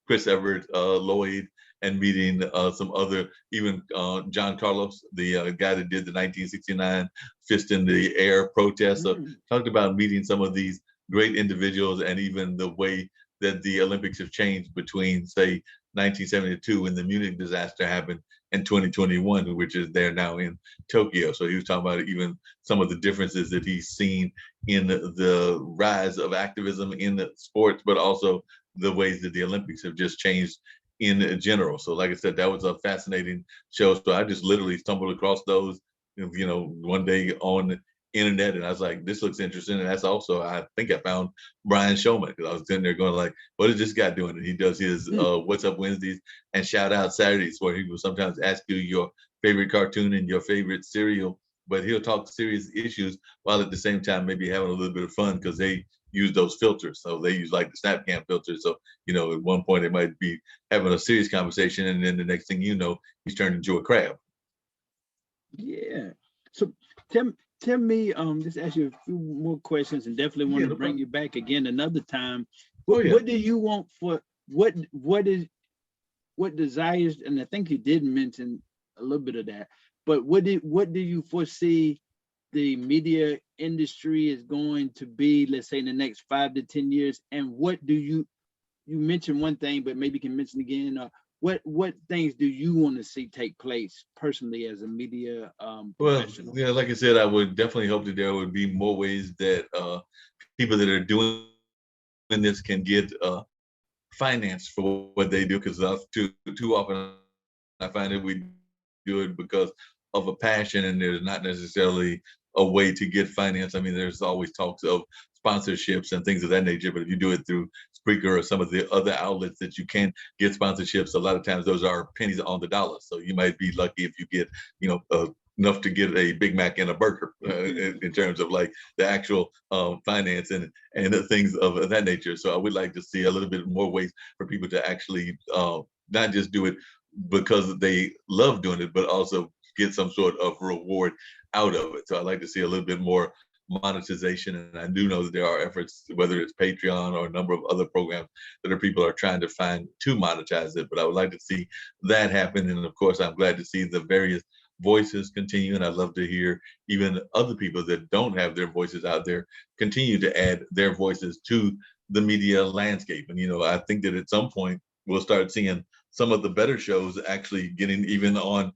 Chris Everett Lloyd, and meeting some other, even John Carlos, the guy that did the 1969 Fist in the Air protest. So talked about meeting some of these great individuals, and even the way that the Olympics have changed between, say, 1972 when the Munich disaster happened and 2021, which is they're now in Tokyo. So he was talking about even some of the differences that he's seen in the rise of activism in the sports, but also the ways that the Olympics have just changed in general. So like I said, that was a fascinating show. So I just literally stumbled across those, one day on the internet, and I was like, this looks interesting. And that's also, I think I found Brian Showman, because I was sitting there going like, what is this guy doing? And he does his What's Up Wednesdays and Shout Out Saturdays, where he will sometimes ask you your favorite cartoon and your favorite cereal, but he'll talk serious issues while at the same time maybe having a little bit of fun, because they use those filters. So they use like the Snapcam filters. So, at one point they might be having a serious conversation, and then the next thing you know, he's turned into a crab. Yeah. So tell me, just ask you a few more questions, and definitely want to bring you back again another time. What do you want for what desires? And I think you did mention a little bit of that, but what do you foresee the media industry is going to be, let's say, in the next 5 to 10 years? And what do you mentioned one thing, but maybe you can mention again, what things do you want to see take place personally as a media professional? Well, yeah, like I said, I would definitely hope that there would be more ways that people that are doing this can get finance for what they do, because too often I find that we do it because of a passion, and there's not necessarily a way to get finance. I mean, there's always talks of sponsorships and things of that nature, but if you do it through Spreaker or some of the other outlets that you can get sponsorships, a lot of times those are pennies on the dollar. So you might be lucky if you get, enough to get a Big Mac and a burger in terms of like the actual finance and the things of that nature. So I would like to see a little bit more ways for people to actually not just do it because they love doing it, but also get some sort of reward out of it. So I'd like to see a little bit more monetization. And I do know that there are efforts, whether it's Patreon or a number of other programs that people are trying to find to monetize it. But I would like to see that happen. And of course, I'm glad to see the various voices continue. And I'd love to hear even other people that don't have their voices out there continue to add their voices to the media landscape. And, I think that at some point we'll start seeing some of the better shows actually getting even on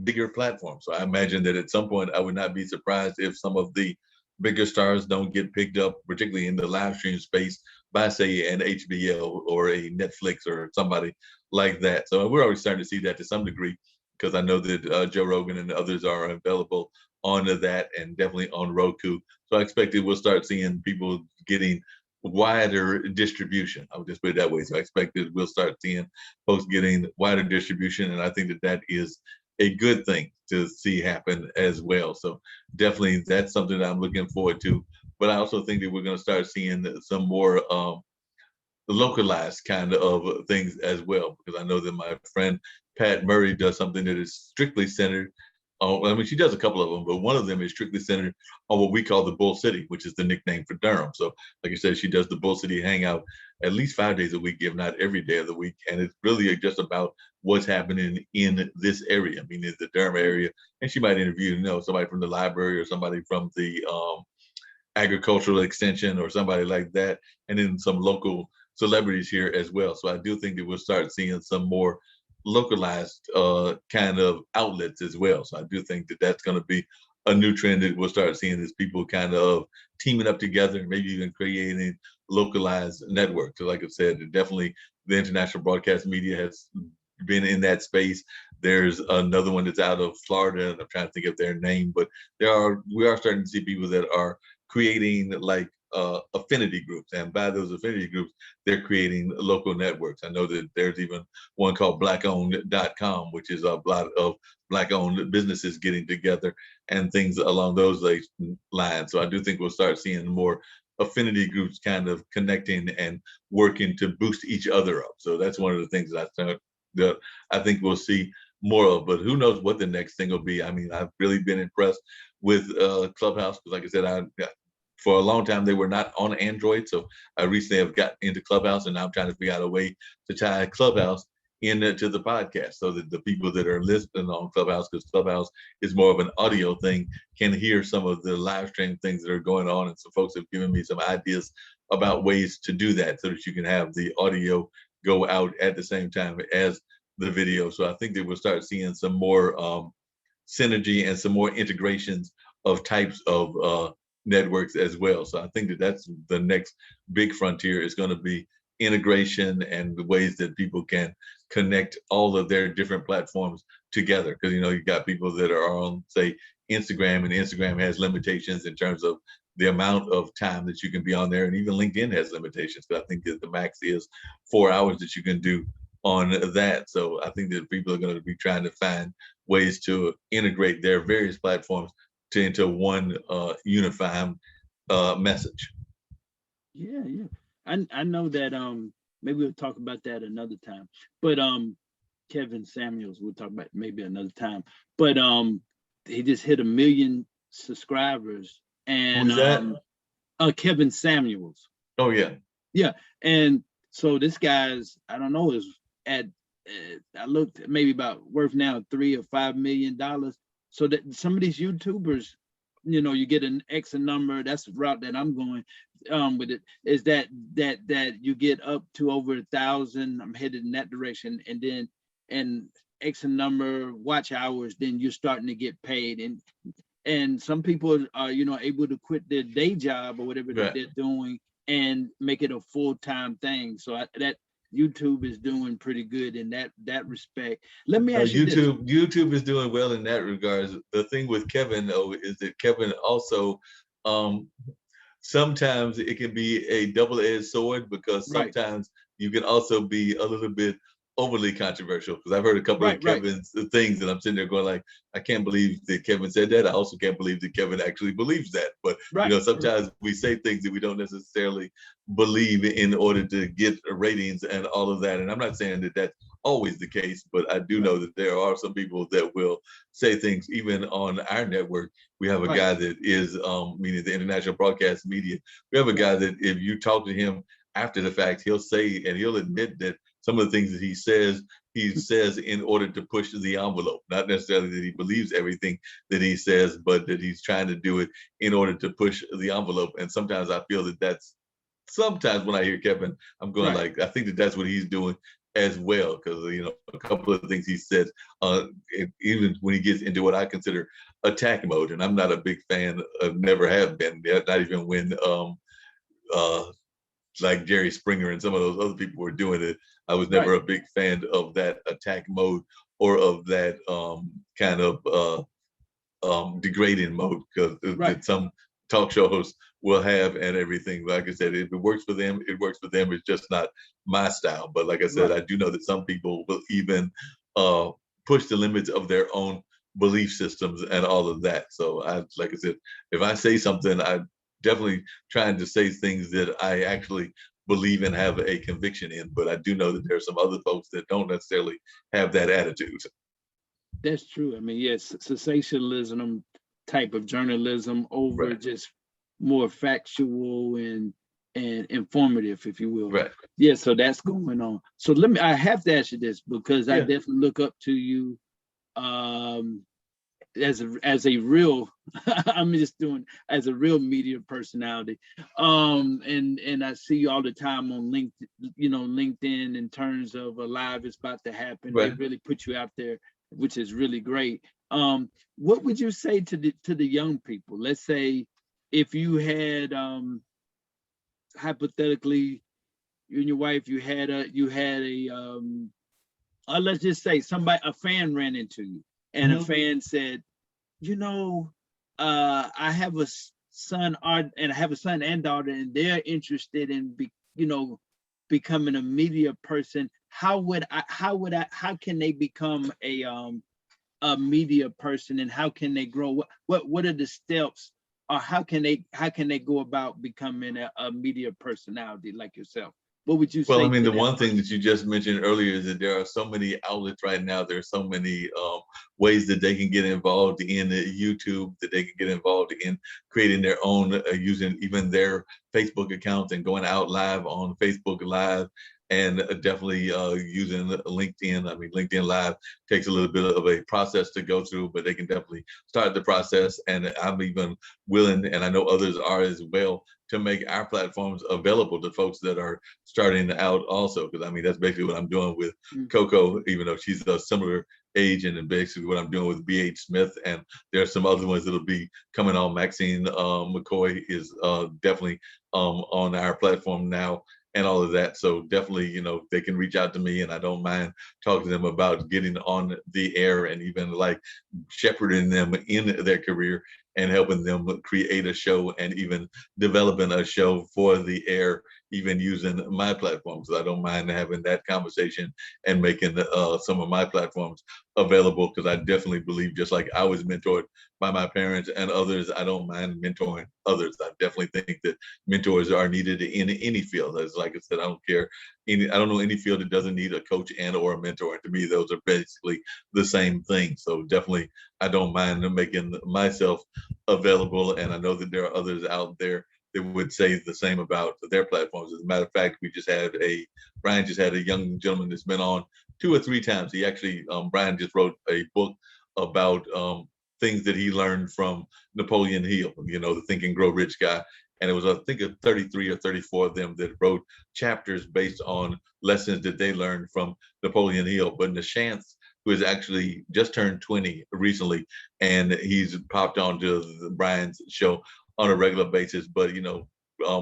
bigger platforms. So I imagine that at some point I would not be surprised if some of the bigger stars don't get picked up, particularly in the live stream space, by say an HBO or a Netflix or somebody like that. So we're already starting to see that to some degree, because I know that Joe Rogan and others are available on that, and definitely on Roku. So I expect that we'll start seeing people getting wider distribution. I would just put it that way. So I expect that we'll start seeing folks getting wider distribution, and I think that that is a good thing to see happen as well. So definitely that's something that I'm looking forward to. But I also think that we're going to start seeing some more localized kind of things as well, because I know that my friend Pat Murray does something that is strictly centered I mean, she does a couple of them, but one of them is strictly centered on what we call the Bull City, which is the nickname for Durham. So, like I said, she does the Bull City Hangout at least 5 days a week, if not every day of the week. And it's really just about what's happening in this area. I mean, in the Durham area. And she might interview, somebody from the library or somebody from the agricultural extension or somebody like that, and then some local celebrities here as well. So I do think that we'll start seeing some more localized kind of outlets as well. So I do think that that's going to be a new trend that we'll start seeing, as people kind of teaming up together, maybe even creating localized networks. So like I said, definitely the international broadcast media has been in that space. There's another one that's out of Florida, and I'm trying to think of their name, but we are starting to see people that are creating like affinity groups, and by those affinity groups, they're creating local networks. I know that there's even one called blackowned.com, which is a lot of black-owned businesses getting together and things along those lines. So I do think we'll start seeing more affinity groups kind of connecting and working to boost each other up. So that's one of the things that I think we'll see more of. But who knows what the next thing will be. I mean, I've really been impressed with Clubhouse, because like I said, for a long time they were not on Android. So I recently have got into Clubhouse, and now I'm trying to figure out a way to tie Clubhouse into the podcast, so that the people that are listening on Clubhouse, because Clubhouse is more of an audio thing, can hear some of the live stream things that are going on. And so folks have given me some ideas about ways to do that so that you can have the audio go out at the same time as the video. So I think that we'll start seeing some more synergy and some more integrations of types of networks as well. So I think that that's the next big frontier, is going to be integration and the ways that people can connect all of their different platforms together. Because, you know, you got people that are on, say, Instagram, and Instagram has limitations in terms of the amount of time that you can be on there. And even LinkedIn has limitations, but I think that the max is 4 hours that you can do on that. So I think that people are going to be trying to find ways to integrate their various platforms into one unifying message. Yeah, yeah. I know that maybe we'll talk about that another time. But Kevin Samuels, we'll talk about maybe another time. But he just hit 1 million subscribers. And Who's that? Kevin Samuels. Oh yeah. Yeah. And so this guy's, I don't know, is at I looked, maybe about worth now $3 or $5 million. So that some of these YouTubers, you know, you get an X number. That's the route that I'm going with it. Is that you get up to over 1,000. I'm headed in that direction, and then X number watch hours. Then you're starting to get paid, and some people are, you know, able to quit their day job or whatever that they're doing and make it a full-time thing. So that YouTube is doing pretty good in that respect. Let me ask you this. YouTube is doing well in that regards. The thing with Kevin, though, is that Kevin also, sometimes it can be a double-edged sword, because sometimes you can also be a little bit overly controversial. Because I've heard a couple of Kevin's things, and I'm sitting there going like, I can't believe that Kevin said that. I also can't believe that Kevin actually believes that. But you know, sometimes we say things that we don't necessarily believe in order to get ratings and all of that. And I'm not saying that that's always the case, but I do know that there are some people that will say things. Even on our network, we have a guy that is, meaning the International Broadcast Media, we have a guy that if you talk to him after the fact, he'll say, and he'll admit that some of the things that he says in order to push the envelope. Not necessarily that he believes everything that he says, but that he's trying to do it in order to push the envelope. And sometimes I feel that that's, sometimes when I hear Kevin, I'm going like, I think that that's what he's doing as well. Because, you know, a couple of things he said, even when he gets into what I consider attack mode, and I'm not a big fan of, never have been, not even when like Jerry Springer and some of those other people were doing it. I was never a big fan of that attack mode or of that kind of degrading mode, because some talk show hosts will have and everything. Like I said, if it works for them, it works for them. It's just not my style. But like I said, I do know that some people will even push the limits of their own belief systems and all of that. So like I said, if I say something, I definitely trying to say things that I actually believe and have a conviction in. But I do know that there are some other folks that don't necessarily have that attitude. That's true. I mean, yes, sensationalism type of journalism over just more factual and informative, if you will. Yeah, so that's going on. So I have to ask you this, because I definitely look up to you as a real I'm just doing as a real media personality, and I see you all the time on LinkedIn in terms of a live is about to happen. They really put you out there, which is really great. What would you say to the young people? Let's say if you had hypothetically, you and your wife, you had a let's just say a fan ran into you, and a fan said, you know, I have a son and I have a son and daughter, and they're interested in becoming a media person. How can they become a media person, and how can they grow? What are the steps, or how can they go about becoming a media personality like yourself? What would you say? Well, I mean, the one thing that you just mentioned earlier is that there are so many outlets right now. There are so many ways that they can get involved in YouTube, that they can get involved in creating their own, using even their Facebook accounts and going out live on Facebook Live and definitely using LinkedIn. I mean, LinkedIn Live takes a little bit of a process to go through, but they can definitely start the process. And I'm even willing, and I know others are as well, to make our platforms available to folks that are starting out also. Because I mean, that's basically what I'm doing with Coco, even though she's a similar age, and then basically what I'm doing with BH Smith. And there are some other ones that'll be coming on. Maxine McCoy is definitely on our platform now, and all of that. So definitely, they can reach out to me, and I don't mind talking to them about getting on the air, and even like shepherding them in their career and helping them create a show, and even developing a show for the air, even using my platform. So I don't mind having that conversation and making some of my platforms available, because I definitely believe, just like I was mentored by my parents and others, I don't mind mentoring others. I definitely think that mentors are needed in any field. As like I said, I don't care. I don't know any field that doesn't need a coach and or a mentor. And to me, those are basically the same thing. So definitely, I don't mind making myself available. And I know that there are others out there that would say the same about their platforms. As a matter of fact, Brian just had a young gentleman that's been on 2 or 3 times. He actually, Brian just wrote a book about things that he learned from Napoleon Hill, the Think and Grow Rich guy. And it was, I think, 33 or 34 of them that wrote chapters based on lessons that they learned from Napoleon Hill. But Nishant's, who has actually just turned 20 recently, and he's popped onto Brian's show on a regular basis. But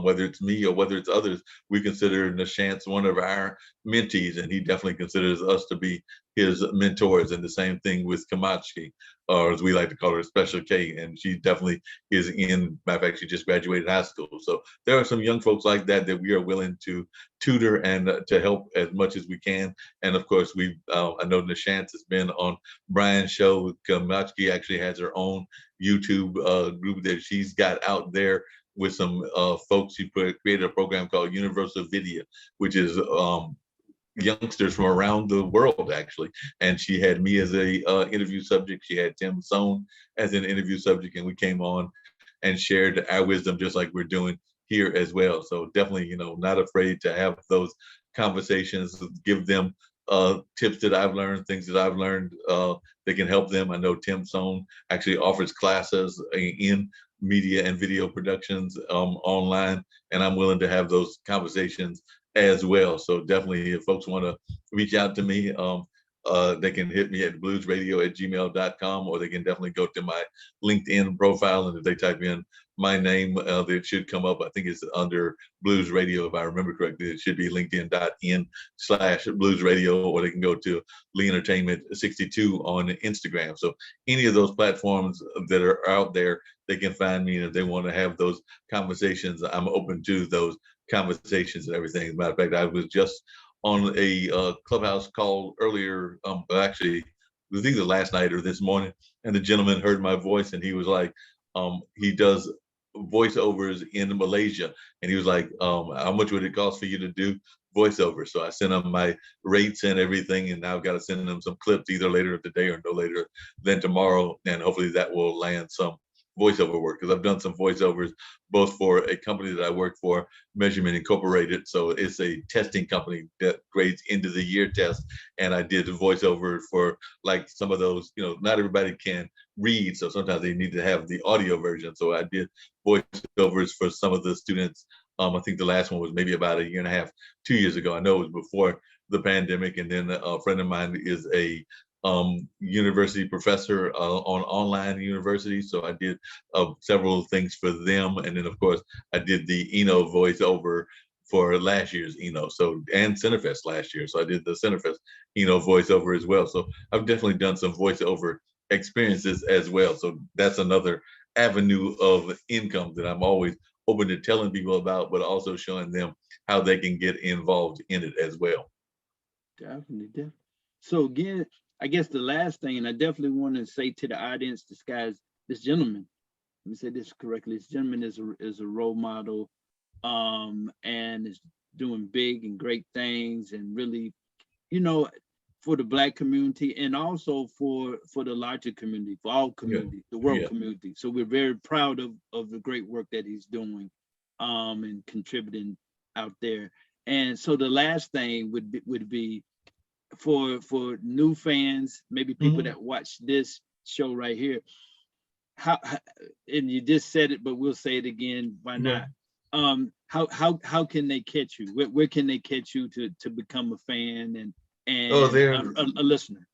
whether it's me or whether it's others, we consider Nishant's one of our mentees, and he definitely considers us to be his mentors. And the same thing with Kamachki, or as we like to call her, Special K, and she definitely is in. Matter of fact, she just graduated high school. So there are some young folks like that we are willing to tutor and to help as much as we can. And of course, I know Nishant has been on Brian's show. Kamachki actually has her own YouTube group that she's got out there with some folks. She created a program called Universal Video, which is youngsters from around the world, actually. And she had me as a interview subject. She had Tim Sohn as an interview subject, and we came on and shared our wisdom, just like we're doing here as well. So definitely, not afraid to have those conversations, give them tips that I've learned, things that I've learned that can help them. I know Tim Sohn actually offers classes in media and video productions online, and I'm willing to have those conversations as well. So definitely, if folks want to reach out to me, they can hit me at bluesradio@gmail.com, or they can definitely go to my LinkedIn profile, and if they type in my name, it should come up. I think it's under Blues Radio, if I remember correctly. It should be linkedin.in/Blues Radio, or they can go to Lee Entertainment 62 on Instagram. So any of those platforms that are out there, they can find me, and if they want to have those conversations, I'm open to those conversations and everything. As a matter of fact, I was just on a clubhouse call earlier, actually, it was either last night or this morning, and the gentleman heard my voice, and he was like, he does voiceovers in Malaysia, and he was like, how much would it cost for you to do voiceover? So I sent him my rates and everything, and now I've got to send him some clips either later today or no later than tomorrow, and hopefully that will land some voiceover work, because I've done some voiceovers both for a company that I work for, Measurement Incorporated. So it's a testing company that grades end of the year tests, and I did the voiceover for like some of those. Not everybody can read, so sometimes they need to have the audio version. So I did voiceovers for some of the students. I think the last one was maybe about 1.5 years, 2 years ago. I know it was before the pandemic. And then a friend of mine is a university professor on online university. So I did several things for them. And then, of course, I did the Eno voiceover for last year's Eno, and Centerfest last year. So I did the Centerfest Eno voiceover as well. So I've definitely done some voiceover experiences as well. So that's another avenue of income that I'm always open to telling people about, but also showing them how they can get involved in it as well. Definitely. So again, I guess the last thing, and I definitely want to say to the audience, this gentleman, let me say this correctly, this gentleman is a role model, and is doing big and great things, and really, for the Black community, and also for the larger community, for all communities, the world community. So we're very proud of the great work that he's doing, and contributing out there. And so the last thing would be for new fans, maybe people Mhm. that watch this show right here. How and you just said it, but we'll say it again. Why Right. not? How can they catch you? Where can they catch you to become a fan Oh, and there. a listener?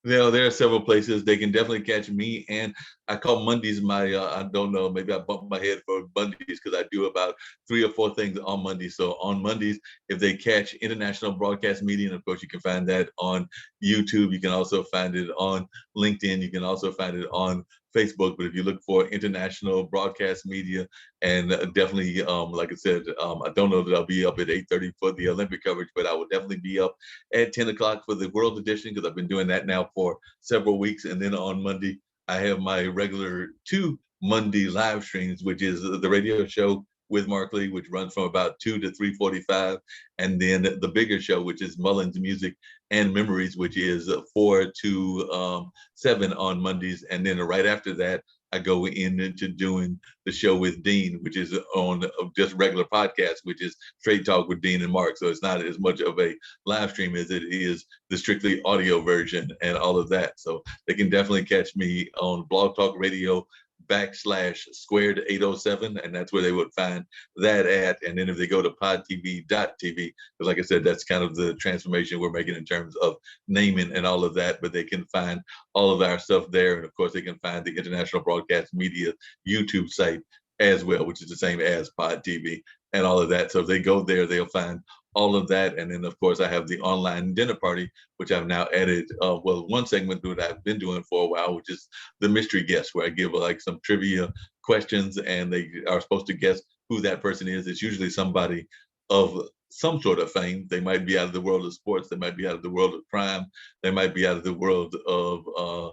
There are several places they can definitely catch me, and I call Mondays my I don't know, maybe I bump my head for Mondays because I do about 3 or 4 things on Mondays. So on Mondays, if they catch International Broadcast Media, and of course you can find that on YouTube, you can also find it on LinkedIn, you can also find it on Facebook. But if you look for International Broadcast Media, and definitely, like I said, I don't know that I'll be up at 8:30 for the Olympic coverage, but I will definitely be up at 10 o'clock for the World Edition because I've been doing that now for several weeks. And then on Monday, I have my regular 2 Monday live streams, which is the radio show with Mark Lee, which runs from about 2 to 3:45, and then the bigger show, which is Mullins Music and Memories, which is 4 to 7 on Mondays. And then right after that, I go into doing the show with Dean, which is on just regular podcast, which is Straight Talk with Dean and Mark. So it's not as much of a live stream as it is the strictly audio version and all of that. So they can definitely catch me on Blog Talk Radio /squared 807, and that's where they would find that at. And then if they go to podtv.tv, because like I said, that's kind of the transformation we're making in terms of naming and all of that, but they can find all of our stuff there. And of course, they can find the International Broadcast Media YouTube site as well, which is the same as Pod TV and all of that. So if they go there, they'll find all of that. And then, of course, I have the online dinner party, which I've now added. Well, one segment that I've been doing for a while, which is the mystery guest, where I give like some trivia questions and they are supposed to guess who that person is. It's usually somebody of some sort of fame. They might be out of the world of sports. They might be out of the world of crime. They might be out of the world of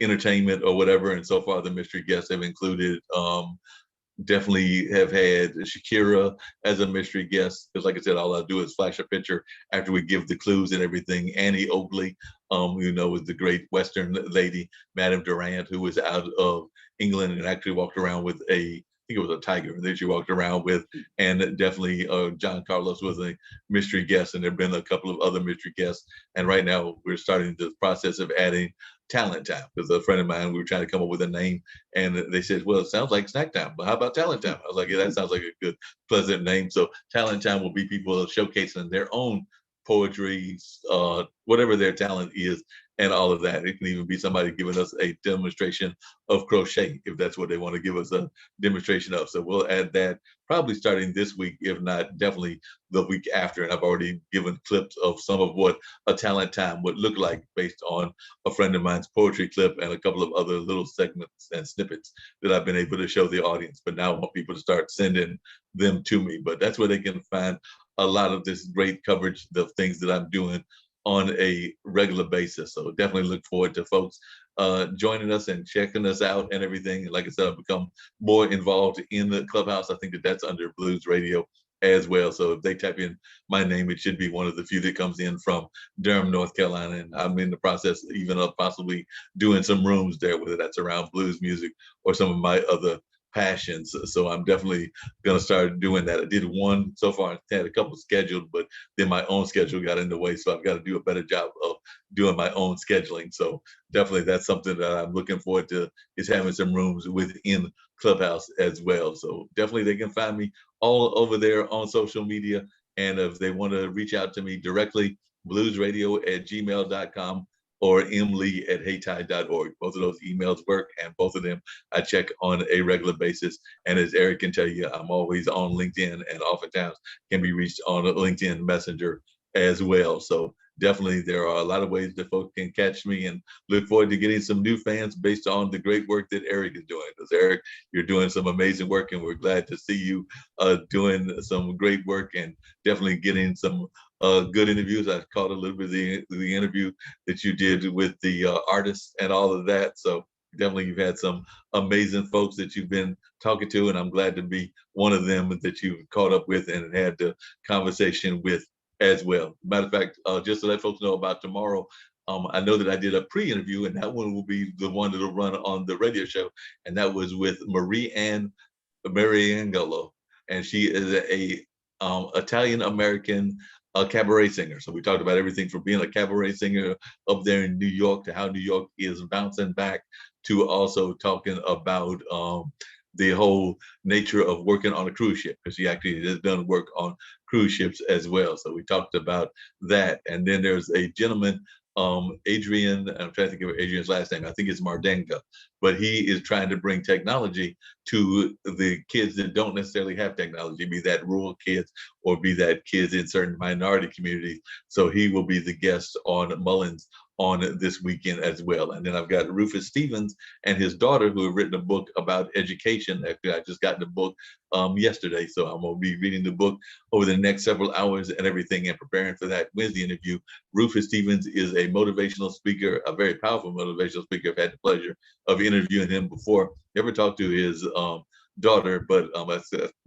entertainment or whatever. And so far, the mystery guests have included definitely have had Shakira as a mystery guest because, like I said, all I do is flash a picture after we give the clues and everything. Annie Oakley, is the great Western lady, Madame Durant, who was out of England and actually walked around with I think it was a tiger that she walked around with, and definitely John Carlos was a mystery guest, and there've been a couple of other mystery guests, and right now we're starting the process of adding talent time because a friend of mine we were trying to come up with a name and they said, well, it sounds like snack time, but how about talent time? I was like, yeah, that sounds like a good, pleasant name. So talent time will be people showcasing their own poetry, whatever their talent is, and all of that. It can even be somebody giving us a demonstration of crochet, if that's what they want to give us a demonstration of. So we'll add that probably starting this week, if not definitely the week after. And I've already given clips of some of what a talent time would look like based on a friend of mine's poetry clip and a couple of other little segments and snippets that I've been able to show the audience. But now I want people to start sending them to me. But that's where they can find a lot of this great coverage, the things that I'm doing on a regular basis. So definitely look forward to folks joining us and checking us out and everything. Like I said, I've become more involved in the clubhouse. I think that that's under Blues Radio as well. So if they type in my name, it should be one of the few that comes in from Durham, North Carolina. And I'm in the process even of possibly doing some rooms there, whether that's around blues music or some of my other passions. So I'm definitely going to start doing that. I did one so far. I had a couple scheduled, but then my own schedule got in the way. So I've got to do a better job of doing my own scheduling. So definitely that's something that I'm looking forward to, is having some rooms within Clubhouse as well. So definitely they can find me all over there on social media. And if they want to reach out to me directly, bluesradio@gmail.com or mlee@heytide.org. Both of those emails work, and both of them I check on a regular basis. And as Eric can tell you, I'm always on LinkedIn and oftentimes can be reached on LinkedIn Messenger as well. So definitely there are a lot of ways that folks can catch me, and look forward to getting some new fans based on the great work that Eric is doing. Because Eric, you're doing some amazing work, and we're glad to see you doing some great work and definitely getting some good interviews. I caught a little bit of the interview that you did with the artists and all of that. So definitely you've had some amazing folks that you've been talking to, and I'm glad to be one of them that you've caught up with and had the conversation with as well. Matter of fact, just to let folks know about tomorrow, I know that I did a pre-interview, and that one will be the one that'll run on the radio show, and that was with Mariangelo, and she is a Italian American cabaret singer. So we talked about everything from being a cabaret singer up there in New York to how New York is bouncing back, to also talking about the whole nature of working on a cruise ship, because she actually has done work on cruise ships as well. So we talked about that. And then there's a gentleman, Adrian, I'm trying to think of Adrian's last name. I think it's Mardenga, but he is trying to bring technology to the kids that don't necessarily have technology, be that rural kids or be that kids in certain minority communities. So he will be the guest on Mullins on this weekend as well. And then I've got Rufus Stevens and his daughter, who have written a book about education. Actually, I just got the book yesterday, so I'm going to be reading the book over the next several hours and everything, and preparing for that Wednesday interview. Rufus Stevens is a motivational speaker, a very powerful motivational speaker. I've had the pleasure of interviewing him before. Never talked to his daughter, but I might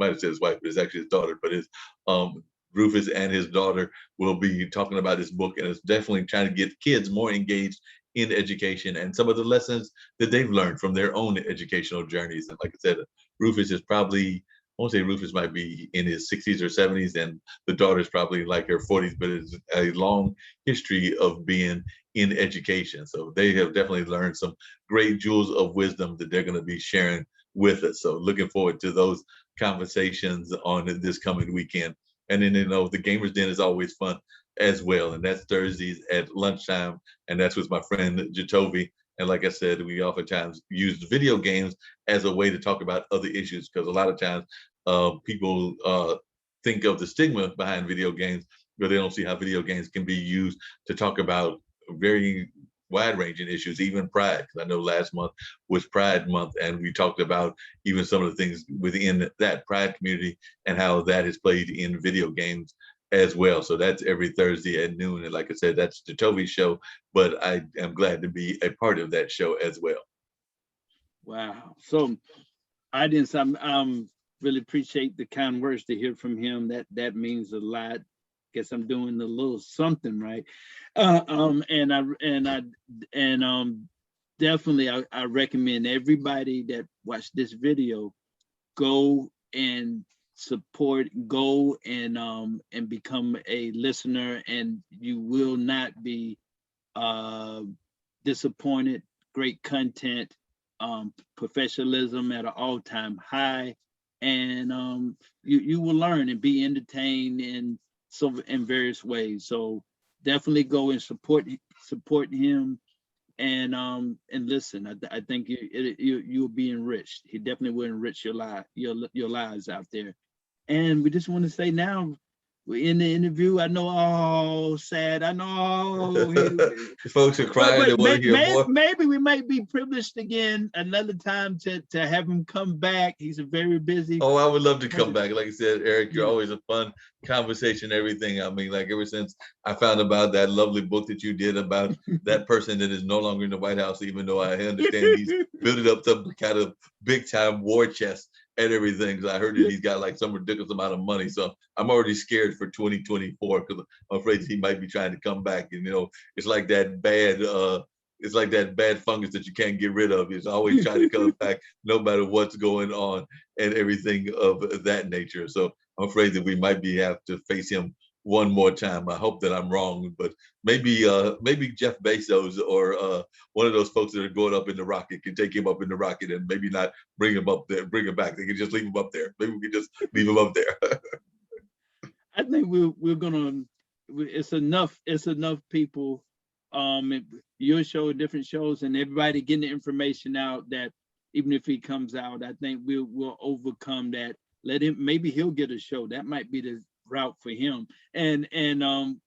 have said his wife, but it's actually his daughter. But his Rufus and his daughter will be talking about his book, and it's definitely trying to get kids more engaged in education and some of the lessons that they've learned from their own educational journeys. And like I said, Rufus is probably, I won't say Rufus might be in his 60s or 70s, and the daughter's probably like her 40s, but it's a long history of being in education. So they have definitely learned some great jewels of wisdom that they're going to be sharing with us. So looking forward to those conversations on this coming weekend. And then, the Gamers Den is always fun as well. And that's Thursdays at lunchtime. And that's with my friend Jatovi. And like I said, we oftentimes use video games as a way to talk about other issues, because a lot of times people think of the stigma behind video games, but they don't see how video games can be used to talk about very wide-ranging issues, even pride. Because I know last month was Pride Month, and we talked about even some of the things within that pride community and how that is played in video games as well. So that's every Thursday at noon. And like I said, that's the Toby show, but I am glad to be a part of that show as well. Wow. So audience, I'm really appreciate the kind words to hear from him. That means a lot. Guess I'm doing a little something right. And definitely I recommend everybody that watched this video go and go and become a listener, and you will not be disappointed. Great content, professionalism at an all-time high, and you will learn and be entertained in various ways. So definitely go and support him, and listen. I think you'll be enriched. He definitely will enrich your lives out there. And we just want to say now, we're in the interview. I know, oh, sad. I know. Folks are crying. They want to hear more. Maybe we might be privileged again another time to have him come back. He's a very busy. Oh, I would love to come back. Like I said, Eric, you're always a fun conversation, everything. I mean, like ever since I found about that lovely book that you did about that person that is no longer in the White House, even though I understand he's building up some kind of big time war chest and everything. Because I heard that he's got like some ridiculous amount of money. So I'm already scared for 2024, because I'm afraid he might be trying to come back. And it's like that bad fungus that you can't get rid of. It's always trying to come back no matter what's going on and everything of that nature. So I'm afraid that we might have to face him one more time. I hope that I'm wrong, but maybe Jeff Bezos or one of those folks that are going up in the rocket can take him up in the rocket and maybe not bring him up there, bring him back. They can just leave him up there. Maybe we can just leave him up there. I think we're gonna. It's enough people. Your show, different shows, and everybody getting the information out, that even if he comes out, I think we'll overcome that. Let him. Maybe he'll get a show. That might be the route for him. And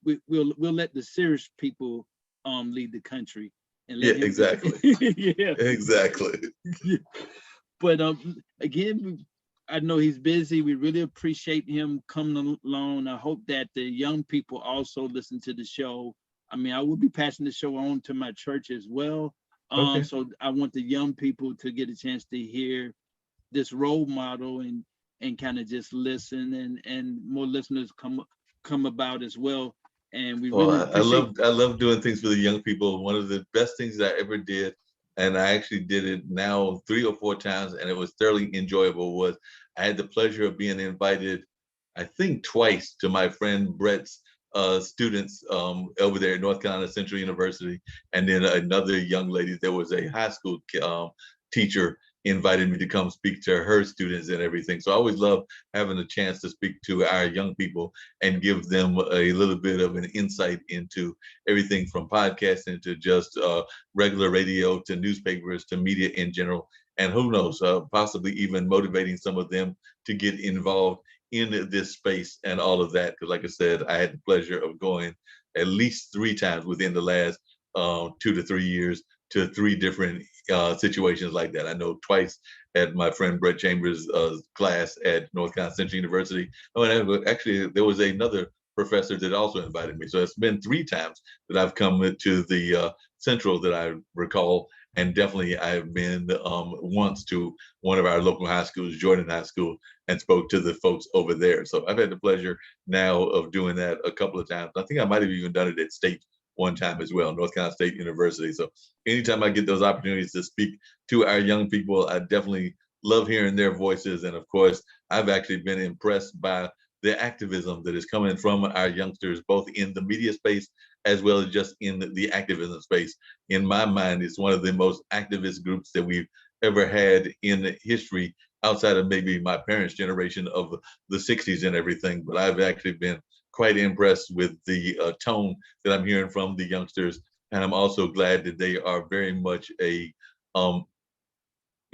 we'll let the serious people lead the country. And let him exactly. Yeah, exactly. But again, I know he's busy. We really appreciate him coming along. I hope that the young people also listen to the show. I mean, I will be passing the show on to my church as well. Okay. So I want the young people to get a chance to hear this role model and kind of just listen, and more listeners come about as well. And we really appreciate. I love doing things for the young people. One of the best things I ever did, and I actually did it now 3 or 4 times, and it was thoroughly enjoyable, was I had the pleasure of being invited I think twice to my friend Brett's students over there at North Carolina Central University, and then another young lady that was a high school teacher invited me to come speak to her students and everything. So I always love having a chance to speak to our young people and give them a little bit of an insight into everything from podcasting to just regular radio to newspapers to media in general. And who knows, possibly even motivating some of them to get involved in this space and all of that. Because like I said, I had the pleasure of going at least 3 times within the last 2 to 3 years to 3 different situations like that. I know twice at my friend Brett Chambers' class at North Carolina Central University. Oh, and actually, there was another professor that also invited me. So it's been 3 times that I've come to the Central that I recall. And definitely I've been once to one of our local high schools, Jordan High School, and spoke to the folks over there. So I've had the pleasure now of doing that a couple of times. I think I might have even done it at State one time as well, North Carolina State University. So anytime I get those opportunities to speak to our young people, I definitely love hearing their voices. And of course, I've actually been impressed by the activism that is coming from our youngsters, both in the media space as well as just in the activism space. In my mind, it's one of the most activist groups that we've ever had in history, outside of maybe my parents' generation of the 60s and everything. But I've actually been quite impressed with the tone that I'm hearing from the youngsters. And I'm also glad that they are very much a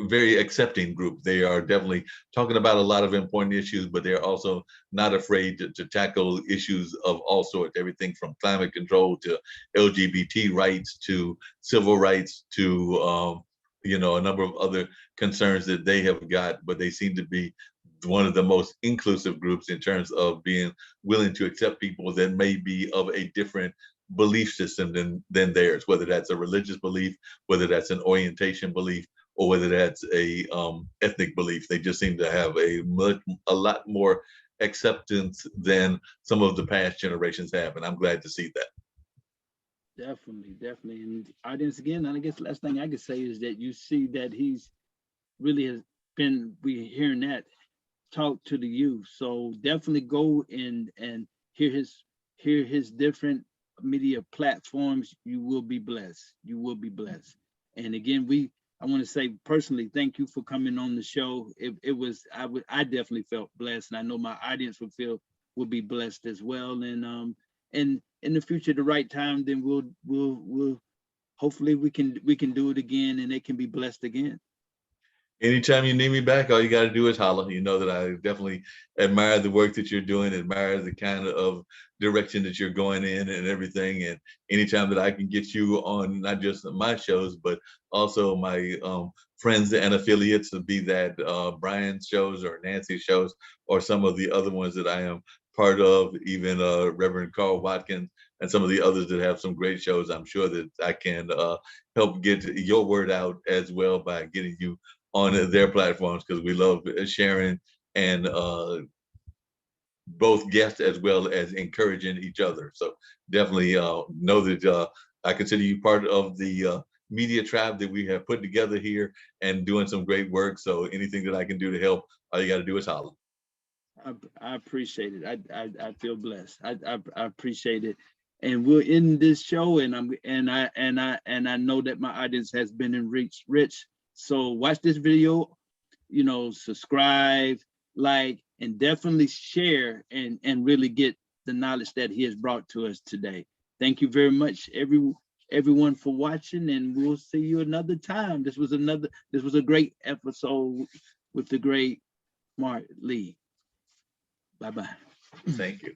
very accepting group. They are definitely talking about a lot of important issues, but they're also not afraid to tackle issues of all sorts, everything from climate control to LGBT rights to civil rights to a number of other concerns that they have got. But they seem to be one of the most inclusive groups in terms of being willing to accept people that may be of a different belief system than theirs, whether that's a religious belief, whether that's an orientation belief, or whether that's a ethnic belief. They just seem to have a lot more acceptance than some of the past generations have, and I'm glad to see that. Definitely, definitely. And audience, again, and I guess the last thing I could say is that you see that he's really has been, we hearing that talk to the youth. So definitely go and hear his different media platforms. You will be blessed. You will be blessed. And again, I want to say personally, thank you for coming on the show. It was, I definitely felt blessed, and I know my audience will be blessed as well. And in the future, the right time, then we'll hopefully we can do it again, and they can be blessed again. Anytime you need me back, all you got to do is holler. You know that I definitely admire the work that you're doing, admire the kind of direction that you're going in and everything. And anytime that I can get you on not just my shows, but also my friends and affiliates, to be that Brian's shows or Nancy's shows or some of the other ones that I am part of, even Reverend Carl Watkins and some of the others that have some great shows, I'm sure that I can help get your word out as well by getting you on their platforms, because we love sharing and both guests as well as encouraging each other. So definitely know that I consider you part of the media tribe that we have put together here and doing some great work. So anything that I can do to help, all you got to do is holler. I appreciate it. I feel blessed. I appreciate it. And we'll end this show, and I know that my audience has been enriched rich. So watch this video, subscribe, like, and definitely share and really get the knowledge that he has brought to us today. Thank you very much, everyone, for watching, and we'll see you another time. This was a great episode with the great Marc Lee. Bye-bye. Thank you.